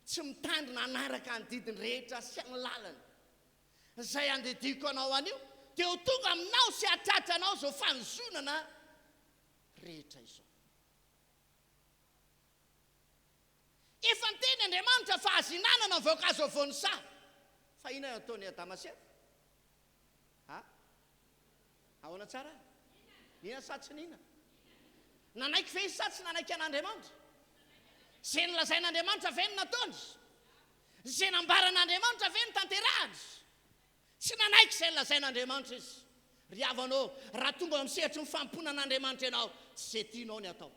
tsy mitandrina anaraka ny didiny rehetra sy ny lalany zay andediko anao anio dia ho tonga aminao sy hatratra anao zao fanzonana rehetra izao efa ny teny Andriamanitra fa azinanana voankazo avony sa fa ina ataony Adamaseva ahoana tsara ina sa tsy nina nanaiky ve izy sa tsy nanaiky an'Andriamanitra zay nilazain'Andriamanitra ve ny nataony zay nambaran'Andriamanitra ve ny tanterahany tsy nanaiky zay nilazain'Andriamanitra izy ry havanao raha tonga misehatra ny fampona an'Andriamanitra ianao tsy zay tianao ny atao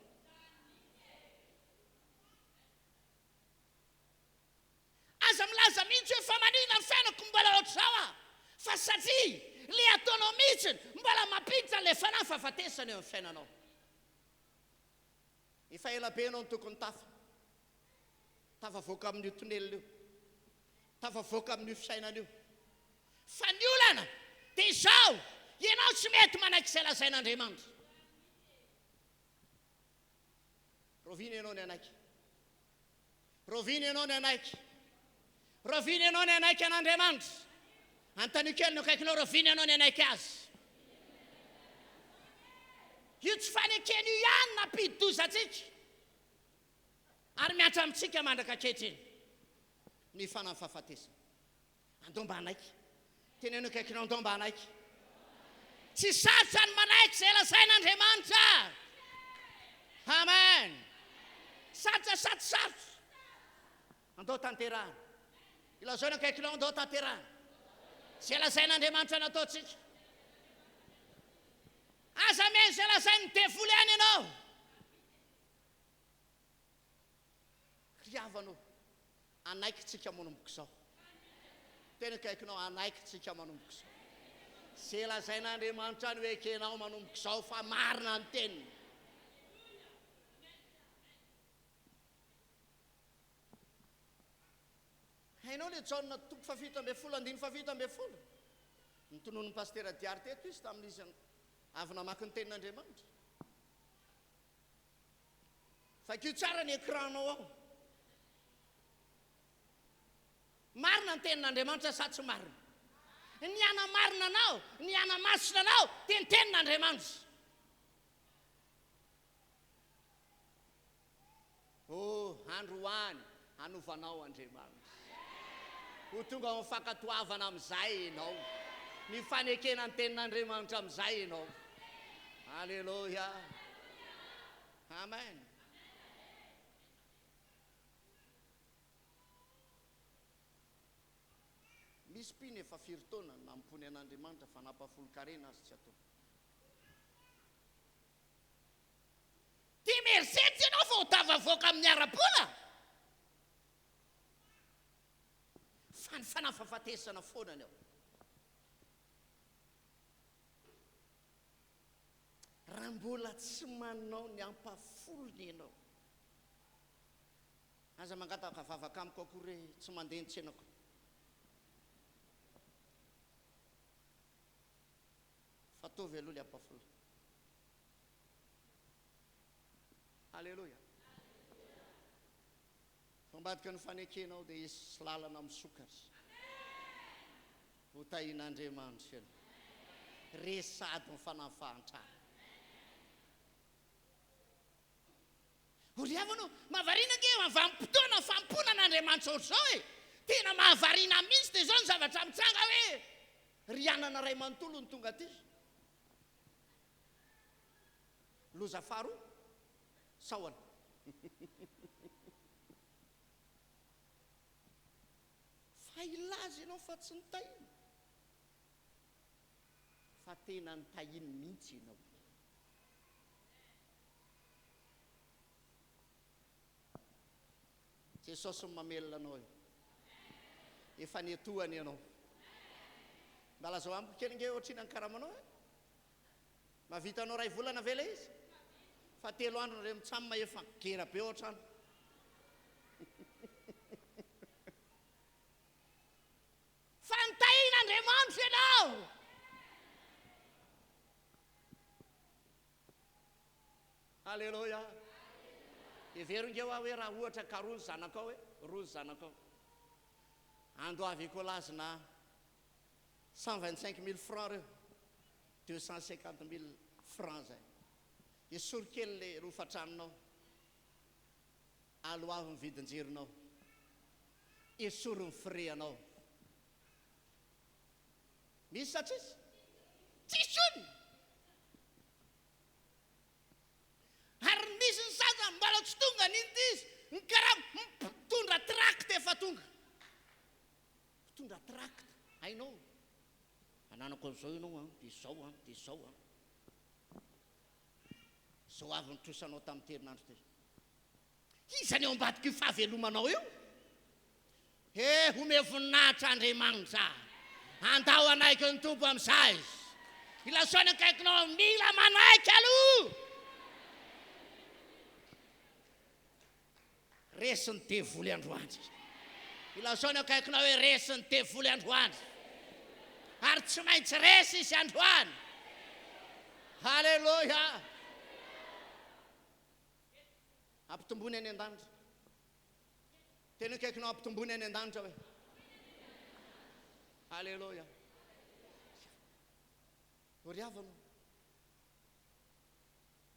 aza milaza mihitsy hoe fa manina ny fiainako mbola ohatr'izao fa satria le ataonao mihitsiny mbola mampiditra le fanafahafatesana eo amin'ny fiainanao efa ela be anao ny tokony tafavoaka amin'io tonelina io tafavoaka amin'io fiainana io fa ny olana dia izao ianao tsy mety manaiky izay lazain'Andriamanitra rovina ianao ny anaiky rovina ianao ny anaiky rovina ianao ny anaiky an'Andriamanitra antanio kely no akaikinao rovina ianao ny anaiky azy io tsy fanekeny io ihany nampidi-dozatsika ary miatra amintsika mandraka kehitriny ny fanafahafatesana andao mba anaiky teneno akaikinao andao mba anaiky tsy sarotra ny manaiky zay lazain'Andriamanitra amen sarotra andao tanterahana ilazao ny akaikinao andao tanterahana zay lazain'Andriamanitra nataotsika aza mihaino zay lazainy devoly ihany ianao ry havanao anaikitsika manomboka izao tena kaikinao anaikitsika manomboka izao se lazain'Andriamanitra ny hoe ekenao manomboka izao fa marina ny teniny hainao le jaona toko fafito ambe folo andiny fafito ambe folo nitonon'ny pastera diary teto izy tamin'izy avy namaky ny tenin'Andriamanitra fakio tsara ny écranao ao marina ny tenin'Andriamanitra sa tsy marina ny ana marina anao ny ana masina anao dia ny tenin'Andriamanitra androany hanovanao Andriamanitra ho tonga amin'ny fankatoavana amin'izay ianao ny fanekena ny tenin'Andriamanitra amin'izay ianao alleluia amen misy mpiny efa firy-taona mampony an'Andriamanitra fa napafolo-karena azy tsy atao tia mersetsy ianao fa ho tavavoaka amin'ny ara-pola fa ny fanafahafatesana foanany ao raha mbola tsy manao ny ampafolony ianao aza mangataka vavaka amiko akory tsy mandeha ny tsenako fatovy aloha le ampafolo alleluia fambadika ny fanekenao dia isy lalana misokatra ho tahin'Andriamanitra ianao resady ny fanafahantrana oriavano mahavariana ke mavampitoana fampona an'Andriamanitra ohatr'izao e tena mahavarina mihitsy dia izao ny zavatra mitsanga hoe ry anana ray manontolo ny tonga aty loza faharoa sahoana fa ilazy ianao fa tsy nitahiny fa tena nitahiny mihitsy ianao Jesosy ny mamelona anao efa netohany ianao mbala zao amiko kely nge ohatriny ny karamanao mavita anao ray volana vela izy fa 3 andro re mitsamina efa gera be ohatrano fa nitahin'Andriamanitra ianao alleluia everingeo aho hoe raha ohatra ka rozy zanakao hoe rozy zanakao andoavy kolazina 125 000 francs reo 250 000 francs zay esorokely le rofatranonao aloavy ny vidinjerinao esoro ny freanao misy sa tsisy tsisy ony ary misy ny saza mbala tsy tonga ninty izy ny karaha mitondra tracte efa tonga mitondra tracte hainao ananako an'izao ianao dia izao dia izao zao avy nitrosanao tamin'ny terinandro teo izany eo ambadika io fahavelomanao io home voninahitra Andriamanitra andao anaiky ny tompo amin'izay ilasaony akaikinao mila manaiky aloha resiny devoly androany ilasaony akaikinao hoe resiny devoly androany ary tsy maintsy resy izy androany halleluia ampitombony any an-danitra tena akaikinao ampitombony any an-danitra hoe halleluia oriavano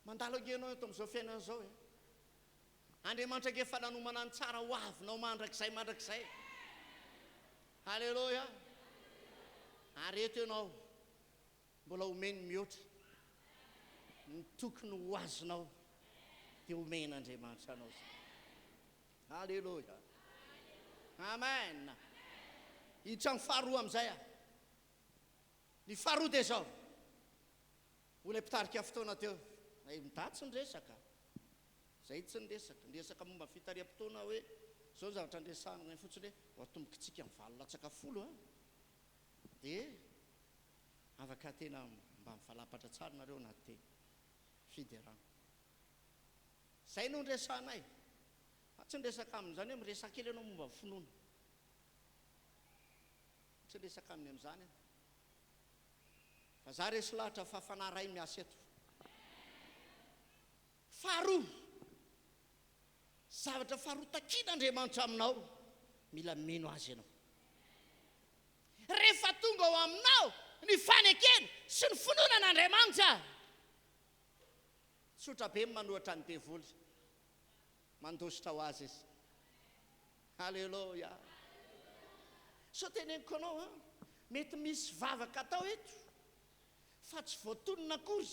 mandalo agenao eto amin'izao fiainana izao Andriamanitra ke fa nanomana ny tsara ho avinao mandrakizay halleluia ary eto ianao mbola omeny mihoatra ny tokony ho azonao dia omen'Andriamanitra anao halleluia amen hiditra ny faharoa amin'izay ny faharoa dia zao olay mpitarika fotoana teo midatsy ny resaka zay tsy niresaka momba fitariam-potoana hoe zao ny zavatra andresahana fotsiny hoe atombokatsika mivalolatsaka folo dia afaka tena mba mivalapatra tsara nareo anaty teny fiderana zay no ndresahanay tsy ndresaka amin'izany hoe miresaka kely ianao momba finoana tsy ndresaka aminy amin'izany fa za resy lahatra fahafana ray miasa eto faharoa zavatra faharoa takin'Andriamanitra aminao mila mino azy ianao rehefa tonga ao aminao ny fanekena sy ny finoanan'Andriamanitra tsotra be manohatra ny devoly mandositra ho azy izy halleloja so teneniko anao mety misy vavaka atao eto fa tsy voatonona akory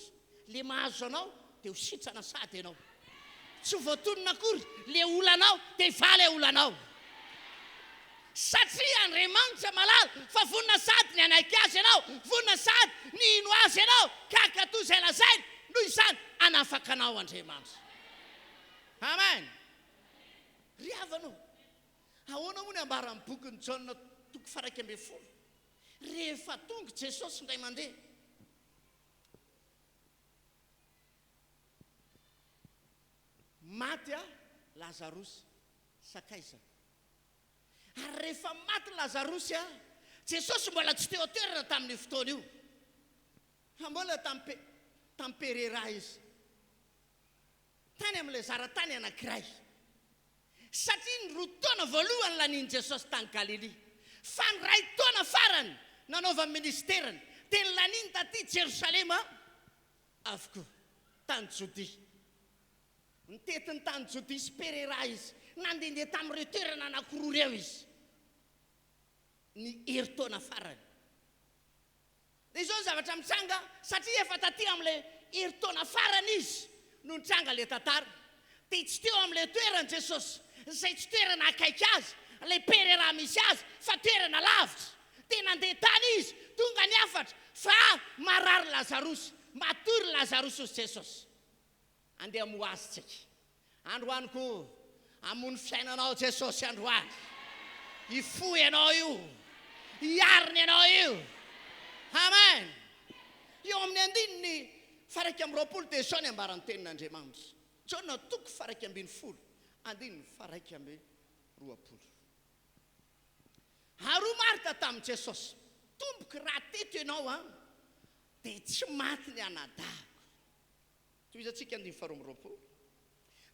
le mahazo anao dia ho sitrana sady ianao tsy voatonona akory le olanao dia hivaly olanao satria Andriamanitra malala fa vonina sady ny anaiky azy ianao vonina sady ny ino azy ianao kakatoy izay lazainy noho izany anafaka anao Andriamanitra amen ry havanao ahoana moa ny ambaran'ny bokin'ny Jaona toko 1:10 rehefa tonga Jesosy indray mandeha maty Lazarosy sakaizana ary rehefa maty Lazarosy Jesosy mbola tsy teo toerana tamin'ny fotoana io mbola tamperera izy tany amin'ilay zaratany anankiray satria ny roa taona voalohany laniany Jesosy tany Galilea fa ny ray taona farany nanaova ministerany dia ny laniany taty Jerosalema avokoa tany Jodia ny tetiny tany Jodia sy perera izy nandehandeha tamin'ireo toerana anankiroa ireo izy ny herintaona farany dia izao ny zavatra mitsanga satria efa taty amin'ilay herintaona farany izy no nitranga le tantara dia tsy teo amin'ilay toerana Jesosy izay tsy toerana akaiky azy ilay perera misy azy fa toerana lavitra dia nandeha tany izy tonga ny afatra fa marary Lazarosy matory Lazarosy ozy Jesosy andeha moazy tsika androaniko amony fiainanao Jesosy androany hifoy ianao io hiarina ianao io amen eo amin'ny andininy 1:20 dia zao ny ambaran'ny tenin'Andriamanitra Jaona toko 1:20 andininy 1:20 haroa marika tamin'i Jesosy tomboky raha teto ianao dia tsy maty ny anadahako toizatsika 2:20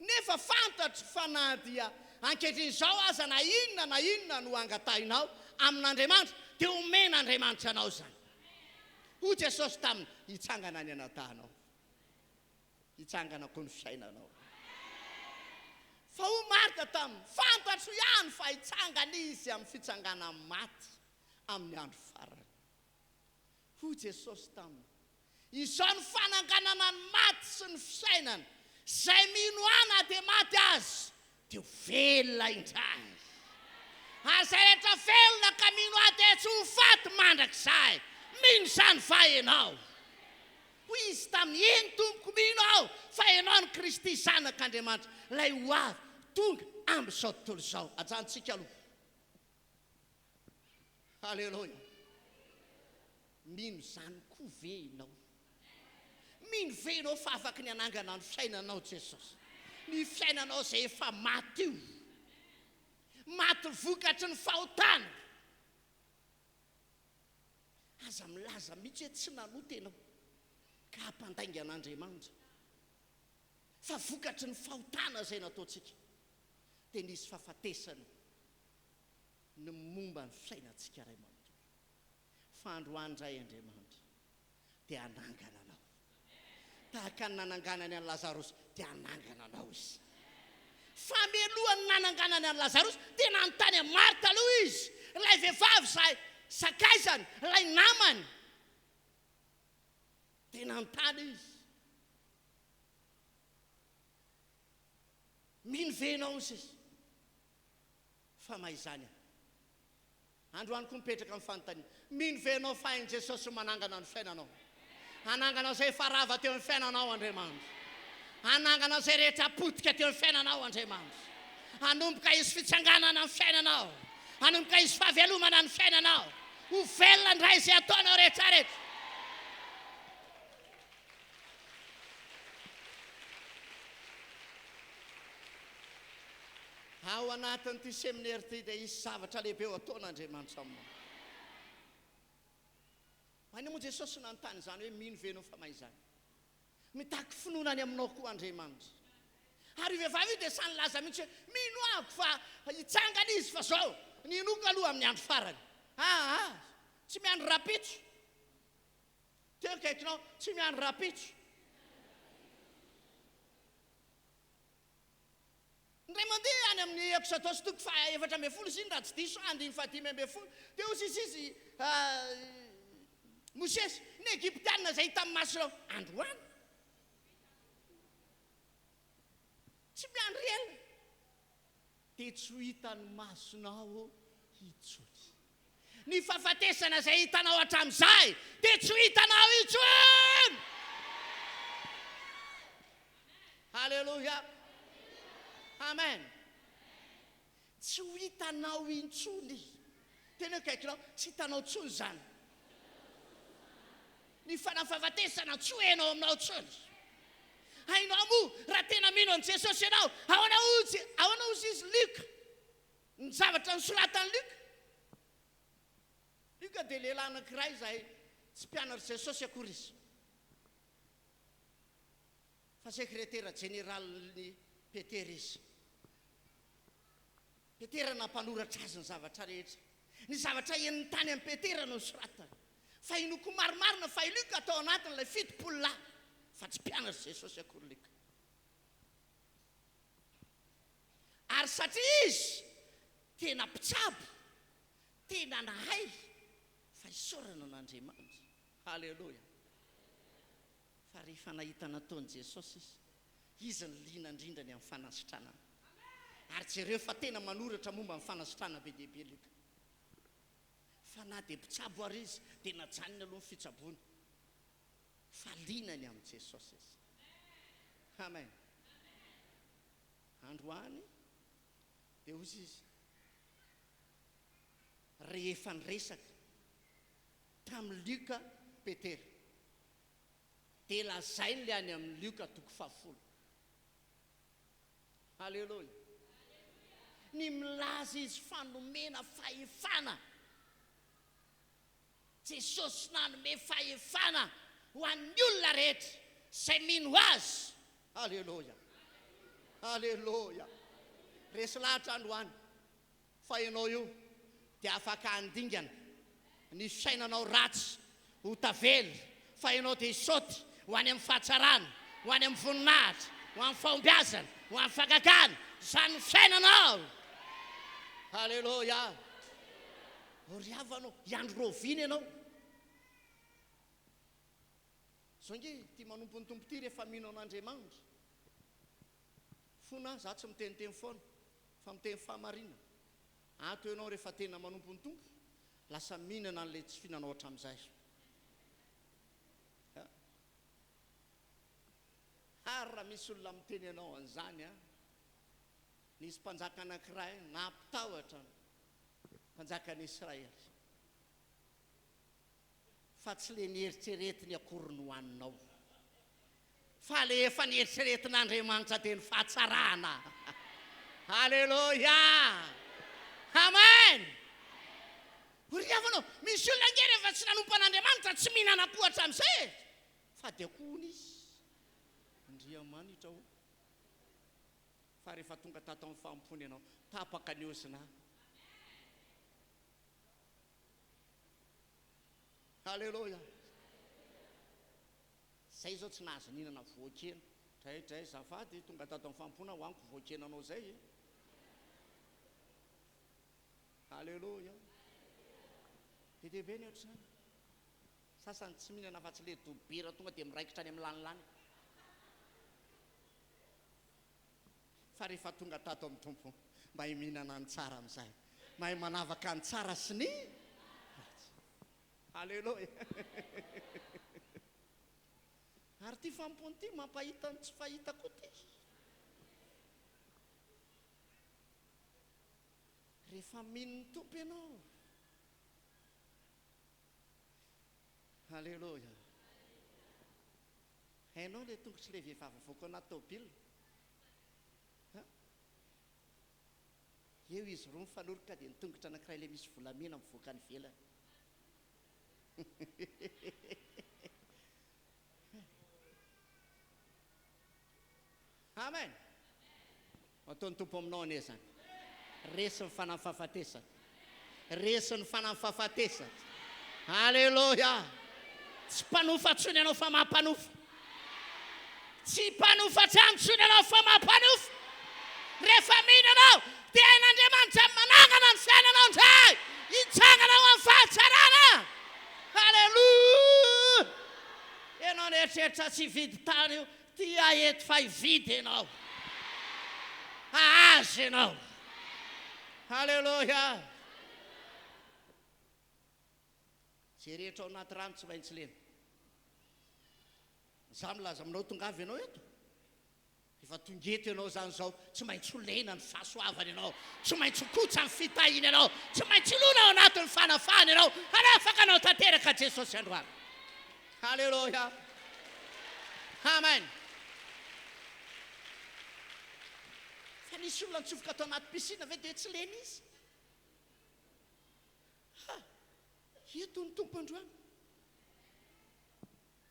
nefa fantatro fa na dia ankehitriny izao aza na inona no angatahinao amin'Andriamanitra dia omen'Andriamanitra anao zany ho Jesosy taminy hitsangana ny anadahanao hitsangana koa ny fiainanao fa ho marika taminy fantatro ihany fa hitsangana izy amin'ny fitsangana maty amin'ny andro farany ho Jesosy taminy izao ny fananganana ny maty sy ny fiainana zay minoana dia maty azy dia ho velona indray aza rehetra velona ka mino aty tsy ho faty mandrakizay mino izany fa ianao ho izy tamin'ny eny tompoko mino aho fa ianao ny Kristy zanak'Andriamanitra lay ho avy tonga amin'izao tontolo izao ajantsika aloha halleloja mino izany koa ve ianao mino ve ianao fa afaka ny anangana ny fiainanao Jesosy ny fiainanao izay efa maty io maty vokatry ny fahotana aza milaza mihitsy hoe tsy nanota ianao ka hampandainga an'Andriamanitra fa vokatry ny fahotana izay nataontsika dia nisy fahafatesana ny momba ny fiainantsika ray manontolo fa androandray Andriamanitra dia anangana anao tahaka ny nananganany an'i Lazarosy dia anangana anao izy fa mialohany nananganany an'i Lazarosy dia nanontany an'i Marta aloha izy ilay vehivavy izay sakaizany ilay namany dia nanontany izy mino venao izy fa maizany androany koa mipetraka amin'ny fanontaniana mino venao fa hain Jesosy manangana ny fiainanao ananganao izay farava teo amin'ny fiainanao Andriamanitra ananganao izay rehetra potika teo amin'ny fiainanao Andriamanitra hanomboka isy fitsanganana amin'ny fiainanao, hanomboka isy fahavelomana amin'ny fiainanao, ho velona ndray izay ataonao rehetrarehetra. Ao anatin'ity seminaire ity dia isy zavatra lehibe ho ataon'Andriamanitra aminao. Maina moa Jesosy nanontany izany hoe mino ve ianao fa mahay izany? Mitaky finoana any aminao koa Andriamanitra. Ary vehivavy io dia sany laza mihitsy hoe mino ahako fa hitsangana izy fa zao ninoka aloha amin'ny andro farany. Tsy miandro rapitso. Teo kaikinao tsy miandro rapitso. Ndray mandeha any amin'ny Exodus toko faha 7 izy raha tsy diso 15 dia hozy izy Mosesy ny Egyptianina izay hita amin'ny masonao androany. Tsy miandro ela dia tsy ho hitany masonao intsony. Ny fahafatesana izay hitanao hatramin'izay dia tsy ho hitanao intsony. Halleluja. Amen. Tsy ho hitanao intsony. Tena kaikinao tsy hitanao intsony izany. Ny fanafahafatesana tsy ho hainao aminao intsony. Hainao moa raha tena mino an' Jesosy ianao, ahoana ozy izy Luka, ny zavatra nisoratany Luka. Luka dia lehilahy anankiray izay tsy mpianatra Jesosy akory izy, fa sekretera jeneraly Petera izy. Petera nampanoratra azy ny zavatra rehetra. Ny zavatra eniny tany amin'ny Petera no soratany. Fa inoko maromarina fa Luka atao anatin'ilay 70 lahy, fa tsy mpianatra Jesosy akory Luka. Ary satria izy tena mpitsabo, tena nahay fa isorana n'Andriamanitra. Halleluja. Fa rehefa nahita nataon'i Jesosy izy ny liana indrindrany amin'ny fanasitranana. Ary jereo fa tena manoratra momba amin'ny fanasitranana be dehibe Luka. Fa na dia mpitsabo ary izy dia najanona aloha ny fitsaboana. Fa lianany amin'ny Jesosy izy. Amen. Androany dia hozy izy rehefa niresaka tamin'ny Luka Petera dia lazainy le any amin'ny Luka toko 10. Halleluja. Ny milaza izy fanomena fahefana. Jesosy nanome fahefana ho an'ny olona rehetra izay mino azy. Halleluja. Halleluja. Resy lahatra androany fa ianao io dia afaka handingana ny fiainanao ratsy ho tavely, fa ianao dia isaoty ho any amin'ny fahatsarana, ho any amin'ny voninahitra, ho amin'ny fahombiazana, ho amin'ny fakakana izany fiainanao. Halleluja. Oriavanao iandro rovina ianao. Zao nge tia manompo ny tompo ity rehefa mino an'Andriamanitra. Fona za tsy miteniteny foana fa miteny fahamarinana. Ato ianao rehefa tena manompo ny tompo, lasa mihinana an'ilay tsy fihinanao hatramin'izay. Ary raha misy olona miteny ianao an'izany, nisy mpanjaka anankiray nampitahotra mpanjakan'i Israely, fa tsy le nieritreretiny akory no hoaninao, fa le efa nieritreretin'Andriamanitra dia ny fahatsarana. Halleluja. Amen. Oriavanao, misy olona nge rehefa tsy nanompo an'Andriamanitra tsy mihinana koa hatramin'izay, fa dia koa izy Andriamanitra ho. Fa rehefa tonga tato amin'ny fahampony ianao, tapaka ny ozina. Halleluja. Zay zao tsy nahazo nihinana voakena. Dray zafady tonga tato amin'ny fahampona hoaniko voakenanao zay. Halleluja. Dia be ny ohatr'izany. Sasany tsy mihinana fa tsy le dobera tonga dia miraikitra any amin'ny lanilany. Fa rehefa tonga tato amin'ny tompo, mahay mihinana ny tsara amin'izay, mahay manavaka ny tsara sy ny ratsy. Halleluja. Ary ty fampony ty mampahita ny tsy fahita koa ty. rehefa min'ny tompo ianao. Halleloja. Hainao le tongotra le vehivavy avoaka anaty tôbila. Eo izy roa mifanoroka dia ny tongotra anankiray le misy volamena mivoaka ny velany. Amen. Ataony tompo aminao anie zany. Resy ny fanahy fahafatesana. Resy ny fanahy fahafatesana. Halleloja. Tsy mpanofa tsony ianao fa mampanofa. Tsy mpanofa trano tsony ianao fa mampanofa. Rehefa mino ianao dia hain'Andriamanitra manangana ny fiainanao indray. Hitsangana ao amin'ny fahatsarana. Halleluja. Ianao nehetrehitra tsy vidy tany io, tia eto fa hividy ianao. Ahazo ianao. Halleluja. Zay rehetra ao anaty rano tsy maintsy lena. Za milaza aminao tongavy ianao eto. Efa tongeto ianao zany zao, tsy maintsy ho lena ny fahasoavana ianao, tsy maintsy ho kotra ny fitahina ianao, tsy maintsy lona ao anatin'ny fanafahana ianao. Afaka anao tanteraka Jesosy androany. Halleluja. Amen. Fa nisy olona nitsofoka atao anaty piscine ve dia tsy lena izy? Eto ny tompo androany.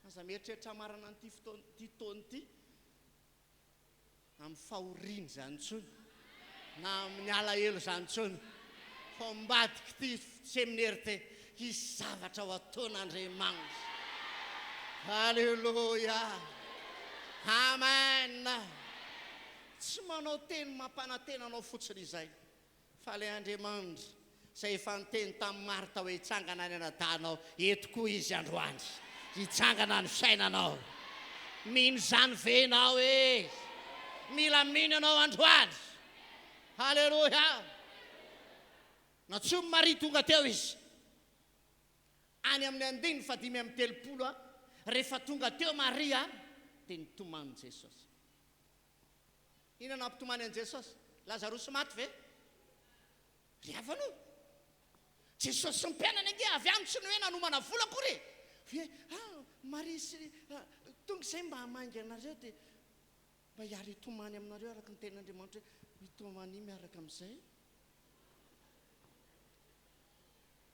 Aza mieritreritra marana an'ity fotoana ity taona ity amin'ny fahoriana zany tsony na amin'ny alahelo zany tsony. Fa mbadika ity seminary ty hisy zavatra ho ataon'Andriamanitra. Halleluja. Amen. Tsy manao teny mampanantena anao fotsiny izay, fa le Andriamanitra izay efa niteny tamin'ny Marta hoe hitsangana any anadanao, eto koa izy androany hitsangana ny fiainanao. Mino zany venao e. Mila mino ianao androany. Halleluja. Natsomy Maria tonga teo izy any amin'ny 5:30 rehefa tonga teo Maria dia nitomany Jesosy. Inona nampitomany an Jesosy? Lazarosy maty ve? Ry havana io. Jesosy sy ny mpianany ange avy any tsy ny hoe nanomana vola akory. Hoe Maria sy tonga izay mba hamangy anareo dia mba hiary hitomany aminareo araka ny ten'Andriamanitra hoe hitomany miaraka amin'izay.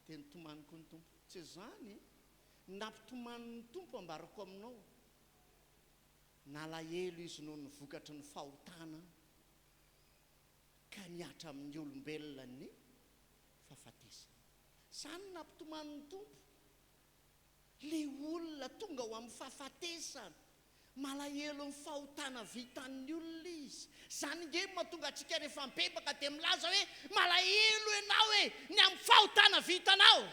Dia nitomany koa ny tompo. Tsy zany nampitomany ny tompo ambarako aminao. Nalahelo izy noho ny vokatry ny fahotana ka niatra amin'ny olombelona ny fahafatesana. Zany nampitomany ny tompo. Le olona tonga ho amin'ny fahafatesana, malahelo ny fahotana vitan'ny olona izy. Zany nge mahatonga antsika rehefa mibebaka dia milaza hoe malahelo ianao hoe ny amin'ny fahotana vitanao.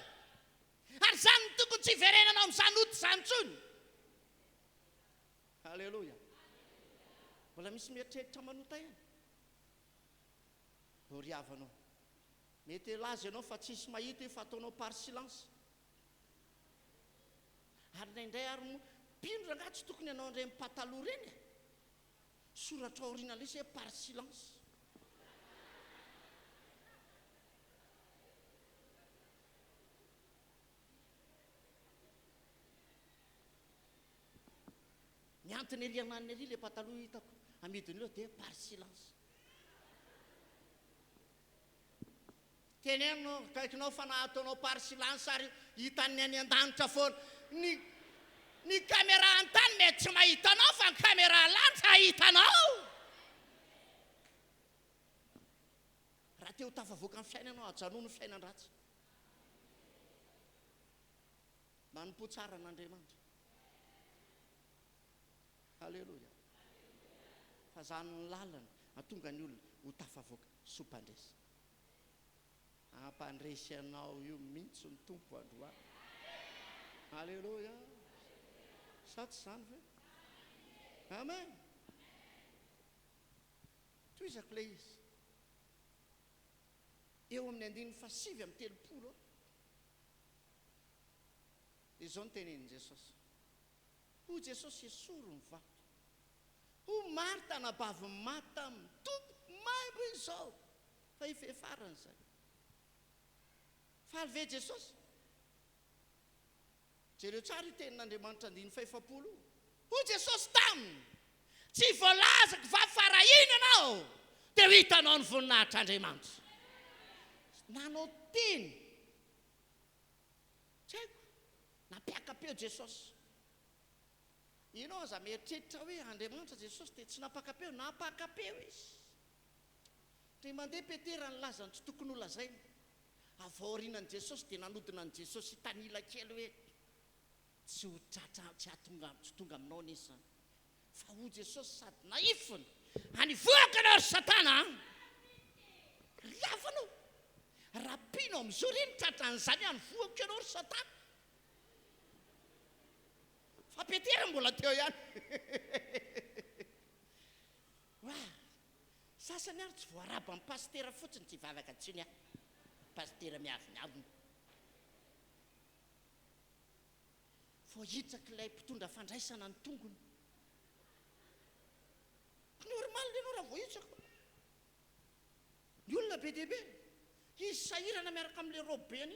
Ary zany ny tokony tsy hiverenanao amin'izany ody zany tsony. Halleluja. Mbola misy mieritreritra manota ihany. Ry havanao. Mety laza ianao fa tsisy mahita fa ataonao par silence. Ary naindray ary mpino raha tsy tokony ianao indray pataloha reny. Soratra aoriana lesy hoe par silence. Ny antony ery anany ery le pataloha hitako amidiny eo dia par silence. Tenenao kaikinao fa nahataonao par silence ary hitan'ny any an-danitra foana. Ny caméra an-tany mety tsy mahitanao fa ny caméra lanitra hitanao. Raha teo tafavoaka ny fiainanao hajanona ny fiainan-dratsy. Manompo tsara n'Andriamanitra. Halleluja. Fa zany ny lalana mahatonga ny olona ho tafavoaka sompandresy. Ampandresy anao io mihitsy ny tompo androany. Halleluja. Sa tsy zany ve? Amen. Toizako le izy. Eo amin'ny 5:30 dia izao ny tenenin Jesosy. Ho Jesosy esoro ny vato. Ho Marta nabavy Marta amin'ny tompo maimbo izao. Fa hivefarany izay. faly ve Jesosy jereo tsara io tenin'Andriamanitra 5:50 ho Jesosy taminy tsy voalazako va farahina anao dia hitanao ny voninahitr'Andriamanitra nanao teny tsy haiko napiakapeo Jesosy ianao aza mieritreritra hoe Andriamanitra Jesosy dia tsy napakapeo napakapeo izy dia mandeha Petera nylazany tsy tokony ho lazaina avaorianan'i Jesosy dia nanodina an'i Jesosy hitanila kely hoe tsy ho tratra tsy tonga aminao nisy zany fa ho Jesosy sady naifiny hanivoaka anao ry Satana riavanao rapianao amin'izao reny tratran'izany hanivoaka ianao ry Satana fa Petera mbola teo ihany sasany ary tsy voaraba amin'ny pastera fotsiny tsy vavaka tsiny pastera miaviniavina voahitsaka ilay mpitondra fandraisana ny tongony normal ianao raha voahitsaka ny olona be dehibe izy sahirana miaraka amin'ilay robeny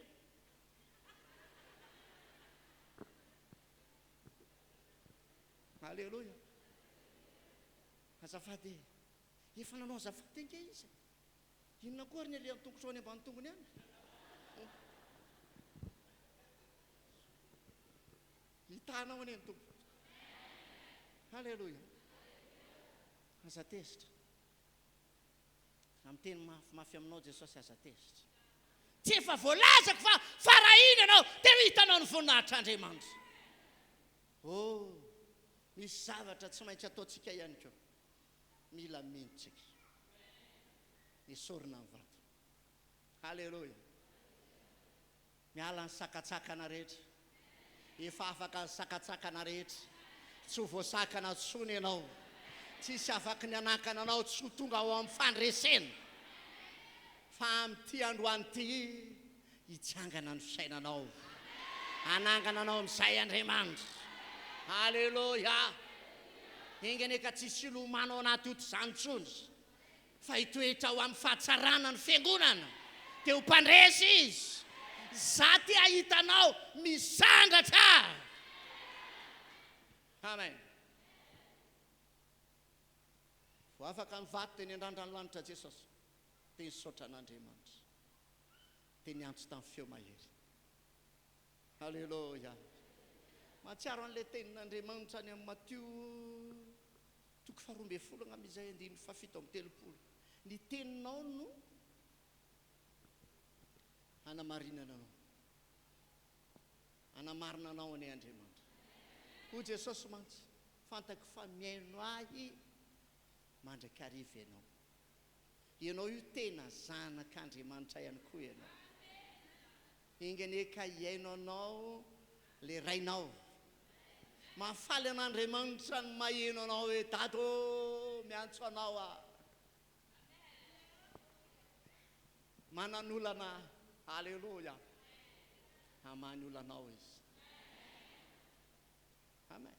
Alleluia azafady efa nanao azafady ange izy inona koa ary ny alehan'ny tongotrao any ambany tongony any hitanao any tompo Alleluia aza tezitra amin'ny teny mafy aminao Jesosy aza tezitra tsy efa voalazako fa farahina anao dia hitanao ny voninahitr'Andriamanitra misy zavatra tsy maintsy ataontsika ihany koa mila mintsika esorina ny vato Alleluia miala ny sakatsakana rehetra efa afaka ny sakatsakana rehetra tsy ho voasakana tsony ianao tsisy afaka ny anakana anao tsy ho tonga ao amin'ny fandresena fa amin'ity androany ity hitsangana ny fisainanao anangana anao amin'izay Andriamanitra Alleluia engene ka tsisy ilomanao anaty oto izany tsony fa hitoetra ho amin'ny fahatsarana ny fiangonana dia ho mpandresy izy za ty ahitanao misandratra amen vo afaka mivato teny andrandrany lanitra Jesosy teny saotra an'Andriamanitra teny antso tamin'ny feo mahery Alleluia mahatsiaro an'ilay tenin'Andriamanitra any amin'ny Matteo 12 ngam'7 ny teninao no anamarinana anao anamarina anao any Andriamanitra ho Jesosy mantsy fantako fa miaino ahy mandraka ariva ianao io tena zanak'Andriamanitra ihany koa ianao ingene ka iaino anao le rainao mahafaly an'Andriamanitra ny maheno anao hoe Dado miantso anao mananolana Alleluia amany olanao izy amen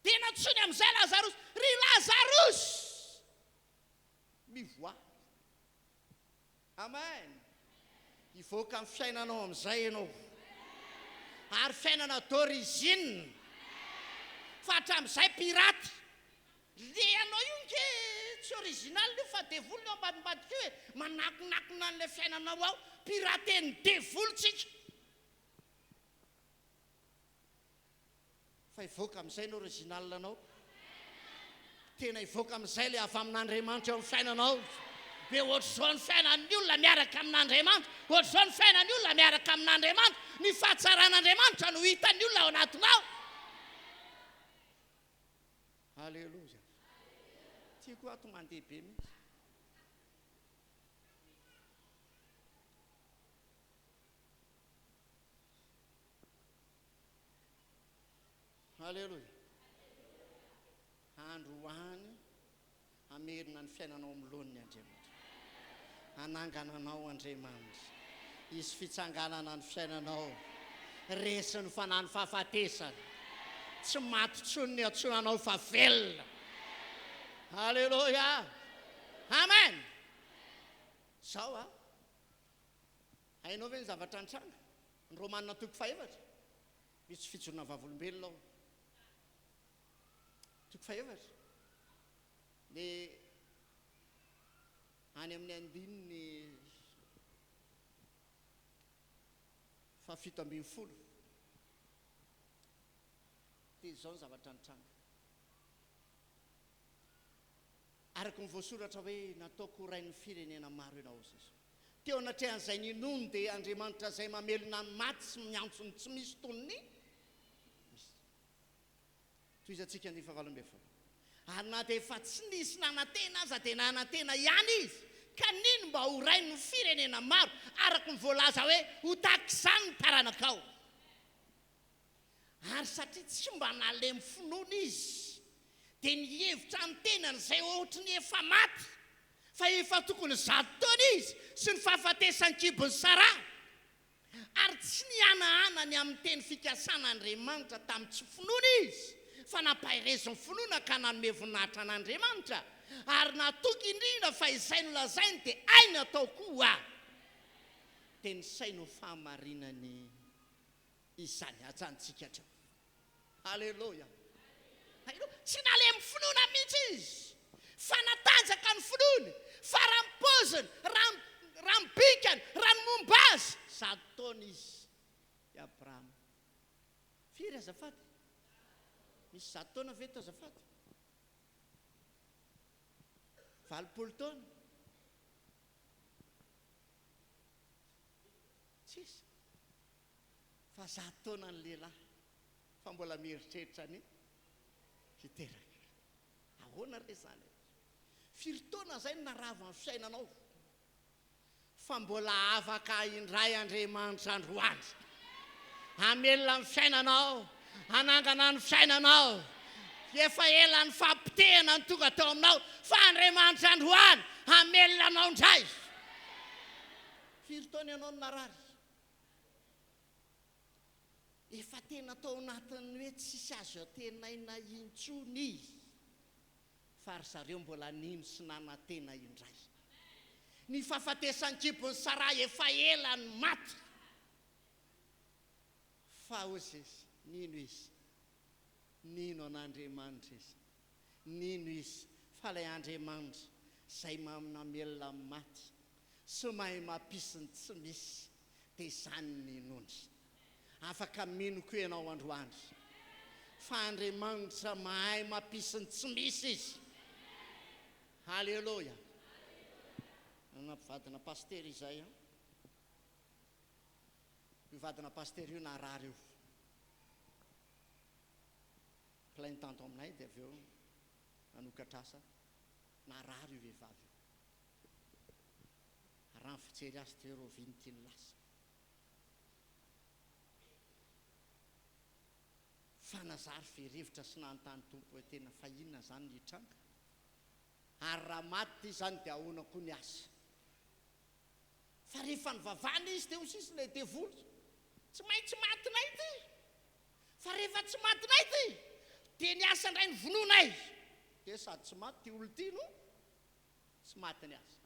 tena tsony amin'izay Lazarosy ry Lazarosy mivoa amen hivoaka amin'ny fiainanao amin'izay ianao ary fiainana d'origine fa hatramin'izay piraty le anao io nge tsy original io fa devolo io ambadimbadika io hoe manakonakona an'ilay fiainanao ao pirateny devolontsika fa hivoaka amin'izay ny original anao tena hivoaka amin'izay le avy amin'Andriamanitra eo amin'ny fiainanao be ohatr'izao ny fiainan'ny olona miaraka amin'Andriamanitra ohatr'izao ny fiainan'ny olona miaraka amin'Andriamanitra ny fahatsaran'Andriamanitra no hitan'ny olona ao anatinao Alleluia tiako ato mandeha be mihitsy Alleluia andro hoany amerina ny fiainanao am'lon'ny Andriamanitra anangananao Andriamanitra izy fitsanganana ny fiainanao resy ny fanany fahafatesana tsy maty tsony ny atsonanao fa velona Alleluia amen zao hainao ve ny zavatra antranga ny romanina toko faevatra misy fitsonana vavolombelona ao toko faevatra le any amin'ny andininy fafito ambin'ny folo dia izao ny zavatra antranga araka ny voasoratra hoe nataoko rain'ny firenena maro ianao zay teo anatrehan'izay ninony dia Andriamanitra izay mamelona ny maty sy miantsony tsy misy toniny toizantsika ny fahavalambin'ny folo ary na dia efa tsy nisy nanantena aza dia nanantena ihany izy ka nino mba ho rain'ny firenena maro araka ny voalaza hoe ho takizany ny taranakao ary satria tsy mba nalemy finoana izy dia nihevitra ny tenany izay ohatra ny efa maty fa efa tokony 100 taona izy sy ny fahafatesany-kibony sara ary tsy nihanahana ny amin'ny teny fikasana Andriamanitra tamin'ny tsy finoana izy fa nampahirezony finoana ka nanome voninahitra an'Andriamanitra ary natoky indrindra fa izay nolazainy dia ainy atao koa dia ny sainy ho fahamarinany izany ajantsika hatreo halleloja tsy nalemy finoana mihitsy izy fa natanjaka ny finoany fa raha mipoziny raha mibikany raha ny momba azy 100 taona izy i Abrahama firy azafady misy 100 taona ve to azafady 20 taona tsisy fa 100 taona ny lehilahy fa mbola mieritreritra ny hiteraka ahoana re zany firy taona zay narava ny fiainanao fa mbola afaka indray Andriamanitra androany amelona ny fiainanao anangana ny fiainanao efa ela ny fampitehana ny tonga tao aminao fa Andriamanitra androany amelona anao indray firy taona ianao ny narary efa tena tao anatiny hoe tsisy azo atenaina intsony fa ry zareo mbola nino sy nanantena indray ny fahafatesany-kibony sara efa ela ny maty fa ozy izy nino izy nino an'Andriamanitra izy nino izy fa ilay Andriamanitra izay namelona ny maty sy mahay mampisiny tsy misy dia izany ninony afaka minoko ianao androany fa Andriamanitra mahay mampisiny tsy misy izy halleloja nampivadina paster izay mivadina paster io narary io plainy tanto aminay dia avy eo nanokatrasa narary io vehivavy raha ny fijery azy teo roviny lasa fanazary ferivotra sy nanontany tompo hoe tena fa inona zany ny tranga ary raha maty zany dia ahoana koa ny asa fa rehefa nivavana izy teo sisy ilay devoly tsy maintsy matinay ty fa rehefa tsy matinay ty dia ny asa indray ny vononay dia sady tsy maty ty olo ty no tsy maty ny asa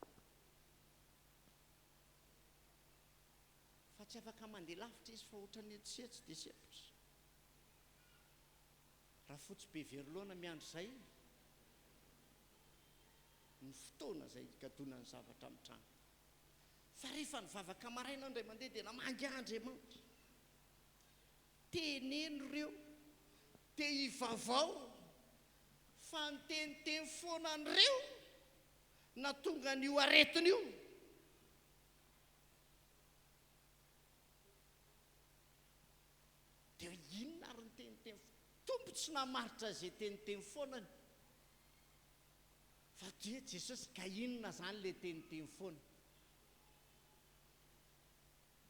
fa tsy afaka mandeha lavitra izy fa ohatra ny etsetsy dia sepitra raha fotsy be verolohana miandro izay ny fotoana izay gadonany zavatra amin'ny trano fa rehefa nivavaka maraina indray mandeha dia namangy Andriamanitra teneno ireo dia hivavao fa niteniteny foana an'ireo na tonga n'io aretin'io dia inona ary niteniteny tompo tsy namaritra zay teniteny foanany fa dia Jesosy ka inona zany le teniteny foana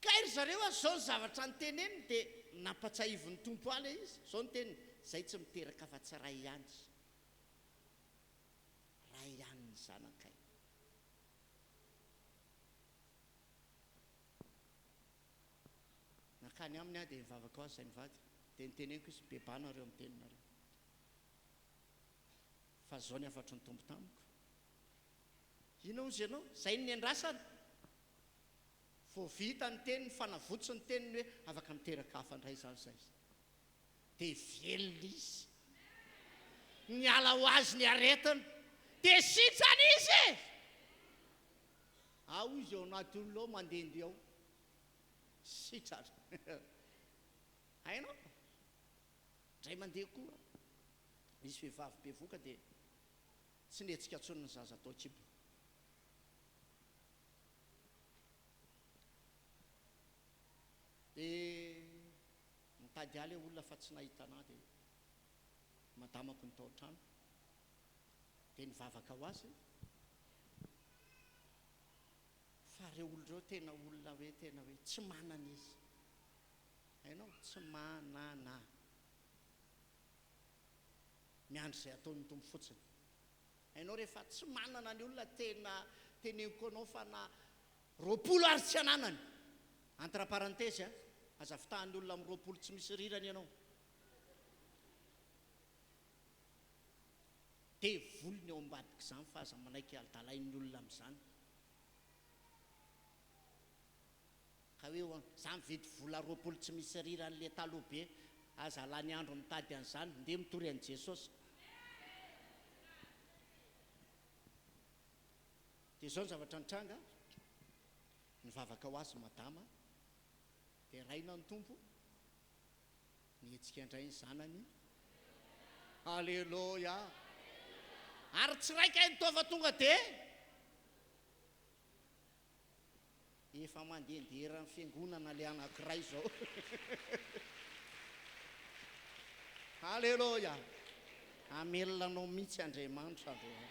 ka ry zareo azy zao ny zavatra ny teneny dia nampatsahivon'ny tompo any izy zao ny teniny zay tsy miteraka fa tsy ray ihany ray ihany ny zanakay nakany aminy aho dia mivavaka ao azy zay nivady dia niteneniko izy bebanareo amin'ny teninareo fa zao ny afatry ny tompo tamiko inao izy ianao zay ny andrasana fo vita ny teniny fanavotsy ny teniny hoe afaka miteraka hafandray zany zay dia velona izy ny ala ho azy ny aretiny dia sitrany izy ao izy eo anaty olona ao mandehandeha ao sitratra hainao ndray mandeha koa misy vehivavy be voka dia tsy netsika ntsony ny zaza atao kibo dia mitady aly olona fa tsy nahita anahy dia madamako ny tao an-trano dia nivavaka ho azy fa reo olon'ireo tena olona hoe tena hoe tsy manana izy hainao tsy manana miandry izay ataon'ny tombo fotsiny hainao rehefa tsy manana ny olona tena teneniko anao fa na 20 ary tsy ananany entre parenthèse aza fitahan'ny olona amin'ny 20 tsy misy rirany ianao dia volony eo ambadika izany fa aza manaiky aldalain'ny olona amin'izany ka hoe za mividy vola 20 tsy misy riran'le taloha be aza lany andro mitady an'izany ndeha mitory an'i Jesosy dia izao ny zavatra nitranga nivavaka ho azy madama dia raina ny tompo nihetsika indray ny zanany alleloia ary tsy raika ny tova tonga dia efa mandehandeha ny fiangonana le anankiray zao alleloia amelona anao mihitsy Andriamanitra androany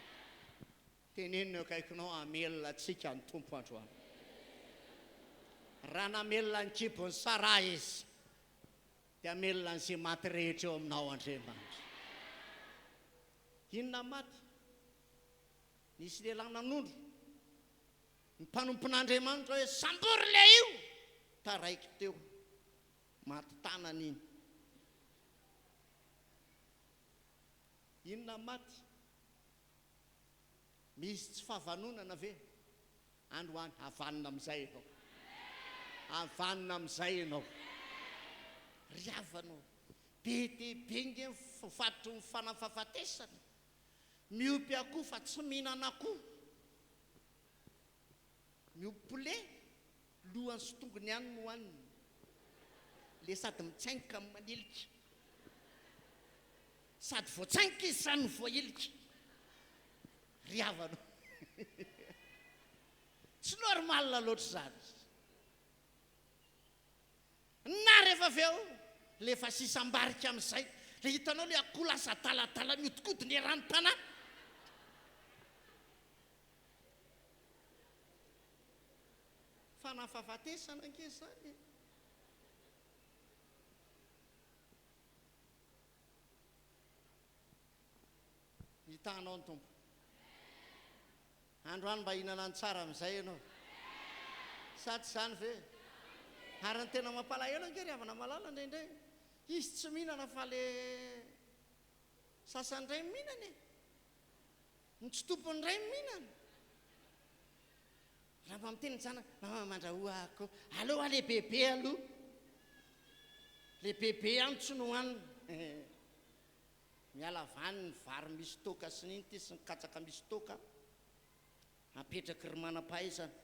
tenenina akaikinao amelona atsika ny tompo androany raha namelona ny kibony Sara izy dia amelona n'izay maty rehetra eo aminao Andriamanitra inona maty nisy lehilahy nanondro ny mpanompon'Andriamanitra hoe sambory le io taraiky teo maty tanany iny inona maty misy tsy fahavanonana ve androany havanona amin'izay ianao havanona amin'izay ianao riavanao be dia be nge fatro ny fanafahafatesana miompy akoho fa tsy mihinana akoho miompy poulet lohany sy tongony ihany no hohaniny le sady mitsainka amin'ny manilika sady voatsainka izy sany voailika riavanao tsy normal loatra zany na rehefa avy eo lefa sisambarika amin'izay le hitanao le akoho lasa talatala mihodikodyny rano tanàna fanafahafatesana ange zany hitanao ny tompo androany mba hihinana ny tsara amin'izay ianao sady zany ve ary ny tena mampalahelo ange ry havana malala indraindray izy tsy mihinana fa le sasanyray mihinana ny tsy tompony ray mihinana raha mba miteny jana mandrahoako aloha le bebe aloha le bebe ihany tsy no hanina miala vany ny vary misy toka sy niny ty sy ny katsaka misy toka apetraky ry manam-pahaizana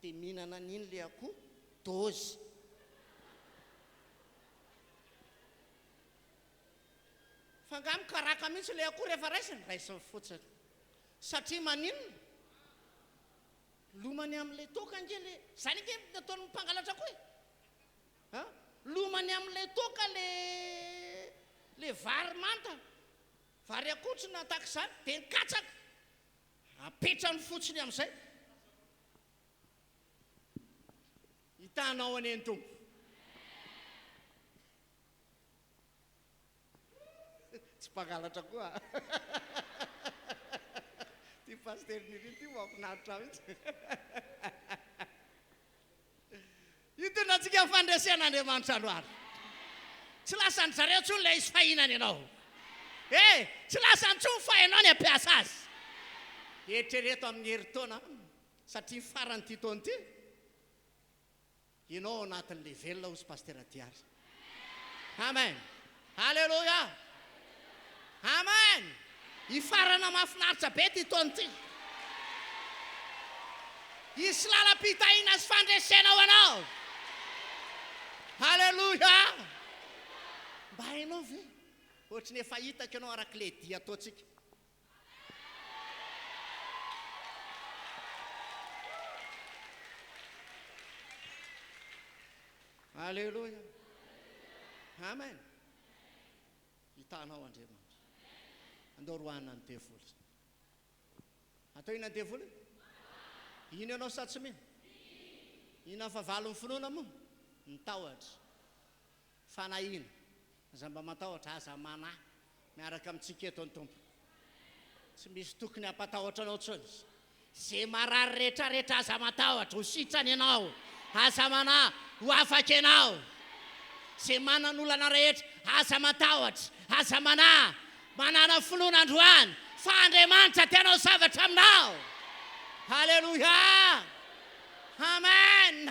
dia mihinana n'iny le akoho dozy fa nga mikaraka mihitsy le akoho rehefa raisiny raisiny fotsiny satria maninona lomany amin'ilay toka nge le zany nge nataony mpangalatra koa lomany amin'ilay toka le vary manta vary akohotsy na tahaka izany dia nikatsaka apetrany fotsiny amin'izay hitanao ane ny tompo tsy mpangalatra koa ty paster niriny ty mampinaritra mihitsy hitona antsika fandresen'Andriamanitra androany tsy lasany zareo ntsony le izy fahinany ianao tsy lasany ntsony fa ianao ny ampiasa azy eritrereto amin'ny heritaona satria farany ty taona ty ianao anatin'le velona hozy pastera Diary. Amen. Halleluja. Amen. Ifarana mahafinaritra be ty taona ty. Isy lalam-pitahiana sy fandresena ho anao. Halleluja. Mba hainao ve ohatry ny efa hitako ianao arak'le dia ataontsika. Halleluja. Amen. Hitanao Andriamanitra. Andao roana ny devoly. Atao ina ny devoly? Ino ianao sa tsy mino? Ina fa valo ny finoana moa? Ny tahotra. Fanahina. Aza mba matahotra aza manahy miaraka amintsika eto ny tompo. Tsy misy tokony hampatahotra anao tsony. Zay marary rehetrarehetra aza matahotra ho sitrany ianao. Aza manahy ho afaka ianao. Zay manan'olana rehetra aza matahotra, aza manahy manana finoana androany fa Andriamanitra tianao zavatra aminao. Halleluja. Amen.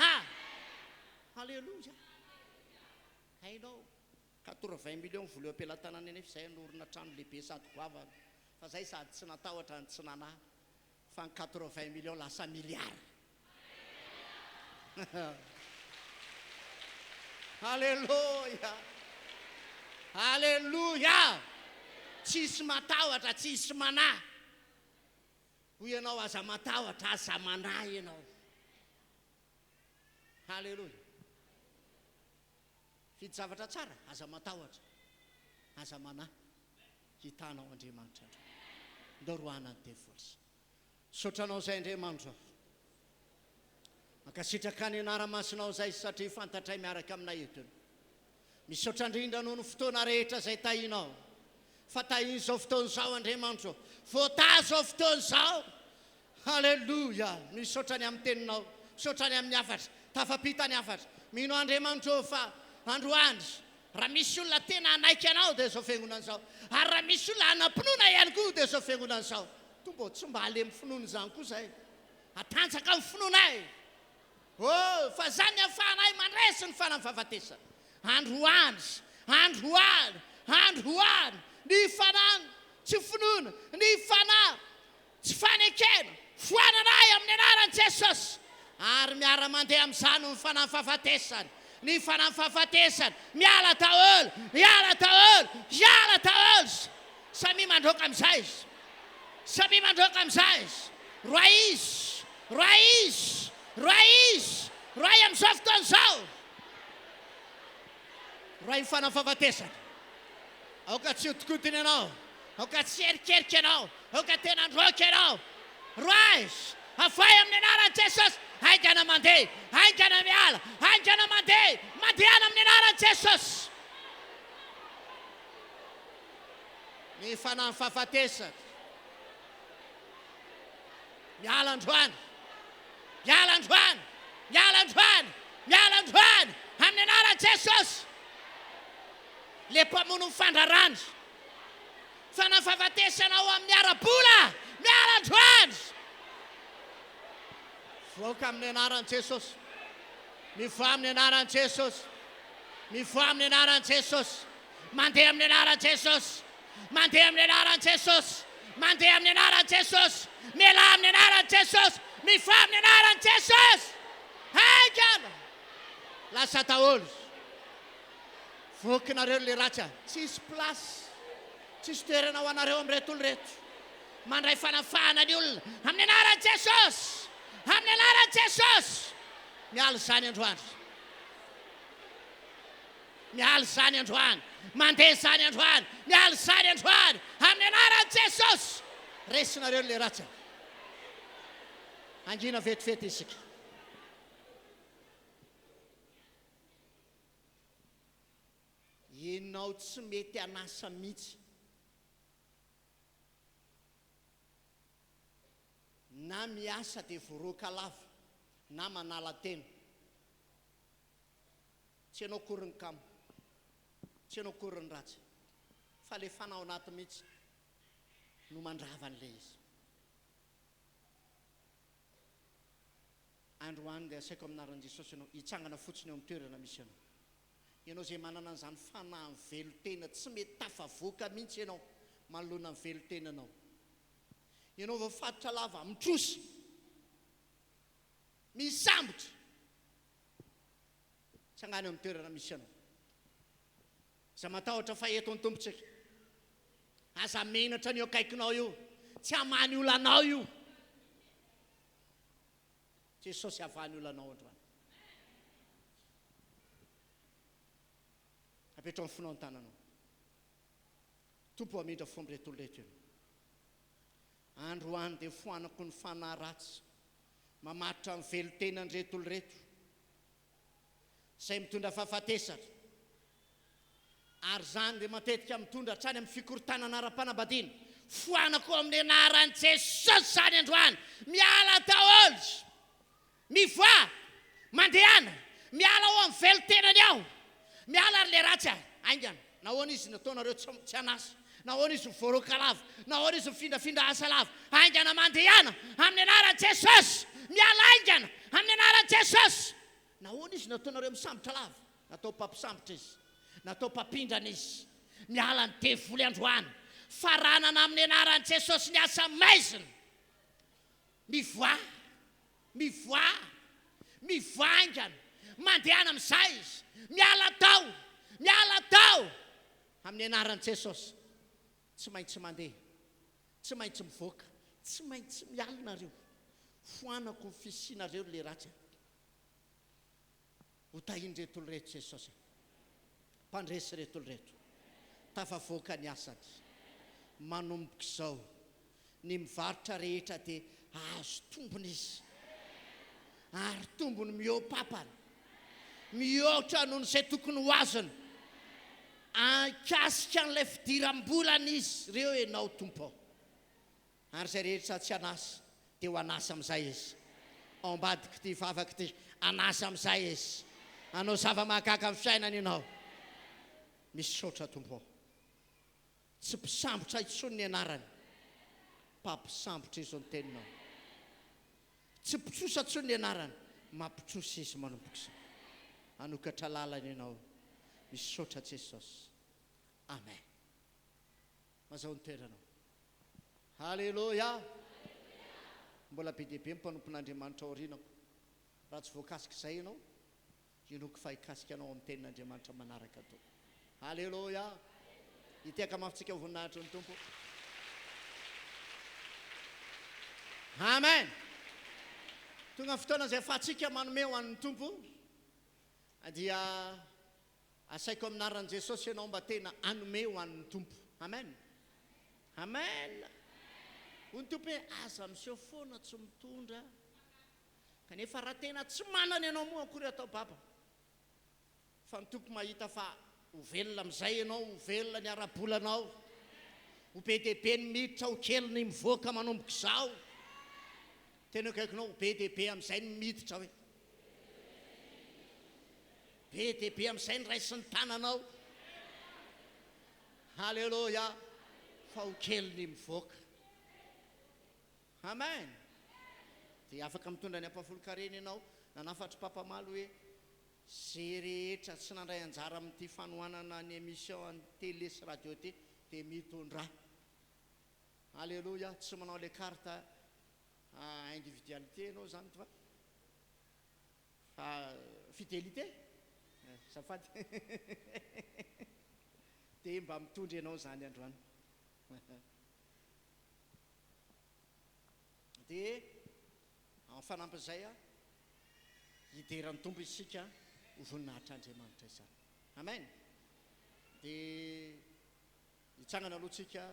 Halleluja. Hainao 80 millions vola eo am-pelantanana eny zay norona trano lehibe sady goavana. Fa zay sady tsy natahotra ny tsy nanahy. Fa ny 80 millions lasa miliara. Halleluja. Halleluja. Tsisy matahotra, tsisy manahy. Ho ianao aza matahotra, aza manahy ianao. Halleluja. Fidy zavatra tsara, aza matahotra, aza manahy. Hitanao Andriamanitra. Ndao roana ny devoly. Sotranao zay Andriamanitra. Makasitraka ny anara-masinao zay satria fantatray miaraka aminay eto. Misaotra indrindra noho ny fotoana rehetra zay tahinao. Fa tahin' izao fotoana izao Andriamanitra. Voatazo izao fotoana izao. Halleluja. Misaotra ny amin'ny teninao. Misaotra ny amin'ny afatra. Tafapita ny afatra. Mino Andriamanitra fa androandro raha misy olona tena anaiky anao dia izao fiangonana izao. Ary raha misy olona anampinoana ihany koa dia izao fiangonana izao. Tombo tsy mba alemy finoana izany koa zay. Atanjaka amin'ny finoanay. Oh, fa zany ahafahanay mandresy ny fanamfahafatesana. Androany, androany, androany. Ny fanahy tsy finoana, ny fanahy tsy fanekena. Foananay amin'ny anaran'i Jesosy. Ary miara mandeha amin'izany ny fanamfahafatesana. Ny fanamfahafatesana. Miala daholo, miala daholo, miala daholo. Samy mandroaka amin'izay. Samy mandroaka amin'izay. Roa izy, roa izy. Roy amin'izao fotoana izao. Roy ny fanamfahafatesana. Aoka tsy hotikodina ianao. Aoka tsy erikerika ianao. Aoka tena androaka ianao. Roy avay amin'ny anaran'i Jesosy. Haingana mandeha, haingana miala, haingana mandeha. Mandehana amin'ny anaran'i Jesosy. Ny fanamfahafatesana. Miala androany. Miala androany, miala androany, miala androany. Amin'ny anaran'i Jesosy. Le mpamono ny fandrarany. Fanamfahafatesana ao amin'ny ara-bola. Miala androany. Voaka amin'ny anaran'i Jesosy. Mivoa amin'ny anaran'i Jesosy. Mivoa amin'ny anaran'i Jesosy. Mandeha amin'ny anaran'i Jesosy. Mandeha amin'ny anaran'i Jesosy. Mandeha amin'ny anaran'i Jesosy. Miala amin'ny anaran'i Jesosy. Mivoa amin'ny anaran'i Jesosy. Haingana. Lasa daholo. Voakinareo le ratsy. Tsisy plasy. Tsisy toerana ho anareo amin'reto olo reto. Mandray fanafahana ny olona amin'ny anaran'i Jesosy. Amin'ny anaran'i Jesosy. Miala izany androany. Miala izany androany. Mandeha izany androany. Miala izany androany. Amin'ny anaran'i Jesosy. Resinareo le ratsy. Angina vetivety isika. Ianao tsy mety anasa mihitsy. Na miasa dia voaroaka lava, na manala tena. Tsy ianao koriny kamo. Tsy ianao koriny ratsy. Fa le fanao anaty mihitsy no mandrava an'ilay izy. androany dia asaiko aminaran'i Jesosy ianao hitsangana fotsiny eo amin'ny toerana misy ianao. Ianao izay manana an'izany fanahy ny velotena tsy mety tafavoaka mihitsy ianao manoloana ny velotenanao. Ianao vao fatotra lava mitrosy misambotra tsangany eo amin'ny toerana misy ianao. Za matahotra fa eto ny tompontsika aza menatra ny eo akaikinao io, tsy hamany olanao io. Jesosy avany olanao androany. Apetrao amin'ny fonao ny tananao. Tompo amindra fomba reto olonreto io. Androany dia foanako ny fanahy ratsy mamatotra ny velotenany reto olonreto izay mitondra fahafatesatra, ary zany dia matetika mitondra hatrany amin'ny fikorontanana ara-panambadiana. Foanako amin'ny anaran'i Jesosy zany androany. Miala daholo, mivoa, mandehana, miala ao amin'ny velotenany aho, miala ary le ratsy aho. Aingana, nahoana izy nataonareo tsy anasa, nahoana izy mivoaroka lava, nahoana izy mifindrafindra asa lava. Aingana mandehana amin'ny anaran'i Jesosy, miala aingana amin'ny anaran'i Jesosy. Nahoana izy nataonareo misambotra lava, natao mpampisambotra izy, natao mpapindrana izy. Miala ny devoly androany, faranana amin'ny anaran'i Jesosy ny asa maizina. Mivoa, mivoa, mivoangana, mandehana amin'izay izy. Miala tao amin'ny anaran'i Jesosy. Tsy maintsy mandeha, tsy maintsy mivoaka, tsy maintsy mialinareo. Foanako ny fisianareo le ratsy. Ho tahiny reto olonreto Jesosy, mpandresy reto olonreto, tafavoaka ny asany. Manomboka izao ny mivarotra rehetra dia azo tombony izy, ary tombony mihoapapany, mihoatra noho izay tokony ho azony. Ankasika n'ilay fidiram-bolana izy ireo ianao tompo ao. Ary izay rehetra tsy anasa dia ho anasa amin'izay izy. Ao ambadika ity vavaka ity, anasa amin'izay izy. Anao zava-mahagaga amin'ny fiainana ianao. Misaotra tompo ao. Tsy mpisambotra intsony ny anarany, mpampisambotra izy ny teninao. Tsy mpitsosa intsony ny anarany, mampitsosa izy manomboka izao. Anokatra lalana ianao. Misaotra Jesosy. Amen. Mazao ny toeranao. Halleluja. Mbola be dia be mpanompon'Andriamanitra aorianako. Raha tsy voakasika izay ianao, inoko fa hikasika anao amin'ny tenin'Andriamanitra manaraka atao. Halleluja. Itiaka mafintsika voninahitra ny tompo. Amen. Tonga fotoana izay afahantsika manome ho an'ny tompo, dia asaiko aminaran'i Jesosy ianao mba tena anome ho an'ny tompo. Amen. Amen. Ho ny tompo hoe aza miseho foana tsy mitondra, kanefa raha tena tsy manana ianao moa akory atao baba. Fa ny tompo mahita fa ho velona amin'izay ianao, ho velona ny ara-bolanao, ho be dia be ny miditra, ho kely ny mivoaka manomboka izao. Tena akaikinao ho be dia be amin'izay ny miditra hoe. Be dia be amin'izay ny raisy ny tananao. Halleluja. Fa ho kely ny mivoaka. Amen. Dia afaka mitondra ny ampahafolo-karena ianao, nanafatry papamaly hoe zay rehetra tsy nandray anjara amin'ity fanohanana ny émission any télé sy radio ty dia mitondra. Halleluja. Tsy manao le carte individualité ianao zany fa fidélité. Safady. Dia mba mitondra ianao zany androany. Dia amin'ny fanampin'izay hideran'ny tompo isika ho voninahitra Andriamanitra izany. Amen. Dia hitsangana alohantsika,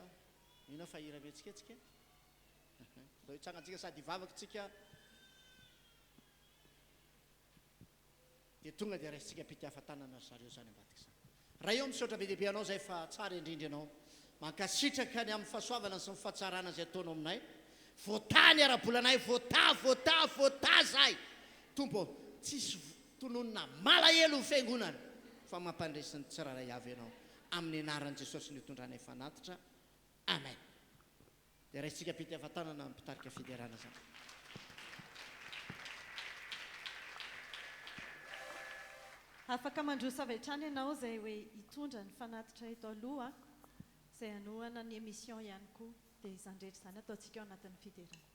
ina fa hira betsiketsika. Dao hitsangantsika sady hivavakantsika. Dia tonga dia raisitsika mpitiavan-tanana zareo zany ambadika izany. Raha eo misaotra be dia be anao izay fa tsara indrindra ianao, mankasitraka ny amin'ny fahasoavana sy ny fahatsarana izay ataonao aminay. Voata ny ara-bolanay, voata zay. Tompo, tsisy tononona malahelo ny fiangonana, fa mampandresy ny tsiraray avy ianao. Amin'ny anaran'i Jesosy ny hitondranay fanatitra. Amen. Dia raisitsika mpitiavan-tanana mitarika fiderana zany. afaka mandrosa avy hatrany ianao izay hoe hitondra ny fanatitra eto aloha izay hanohana ny émission ihany koa dia izany rehetra izany ataontsika ao anatin'ny fiderana.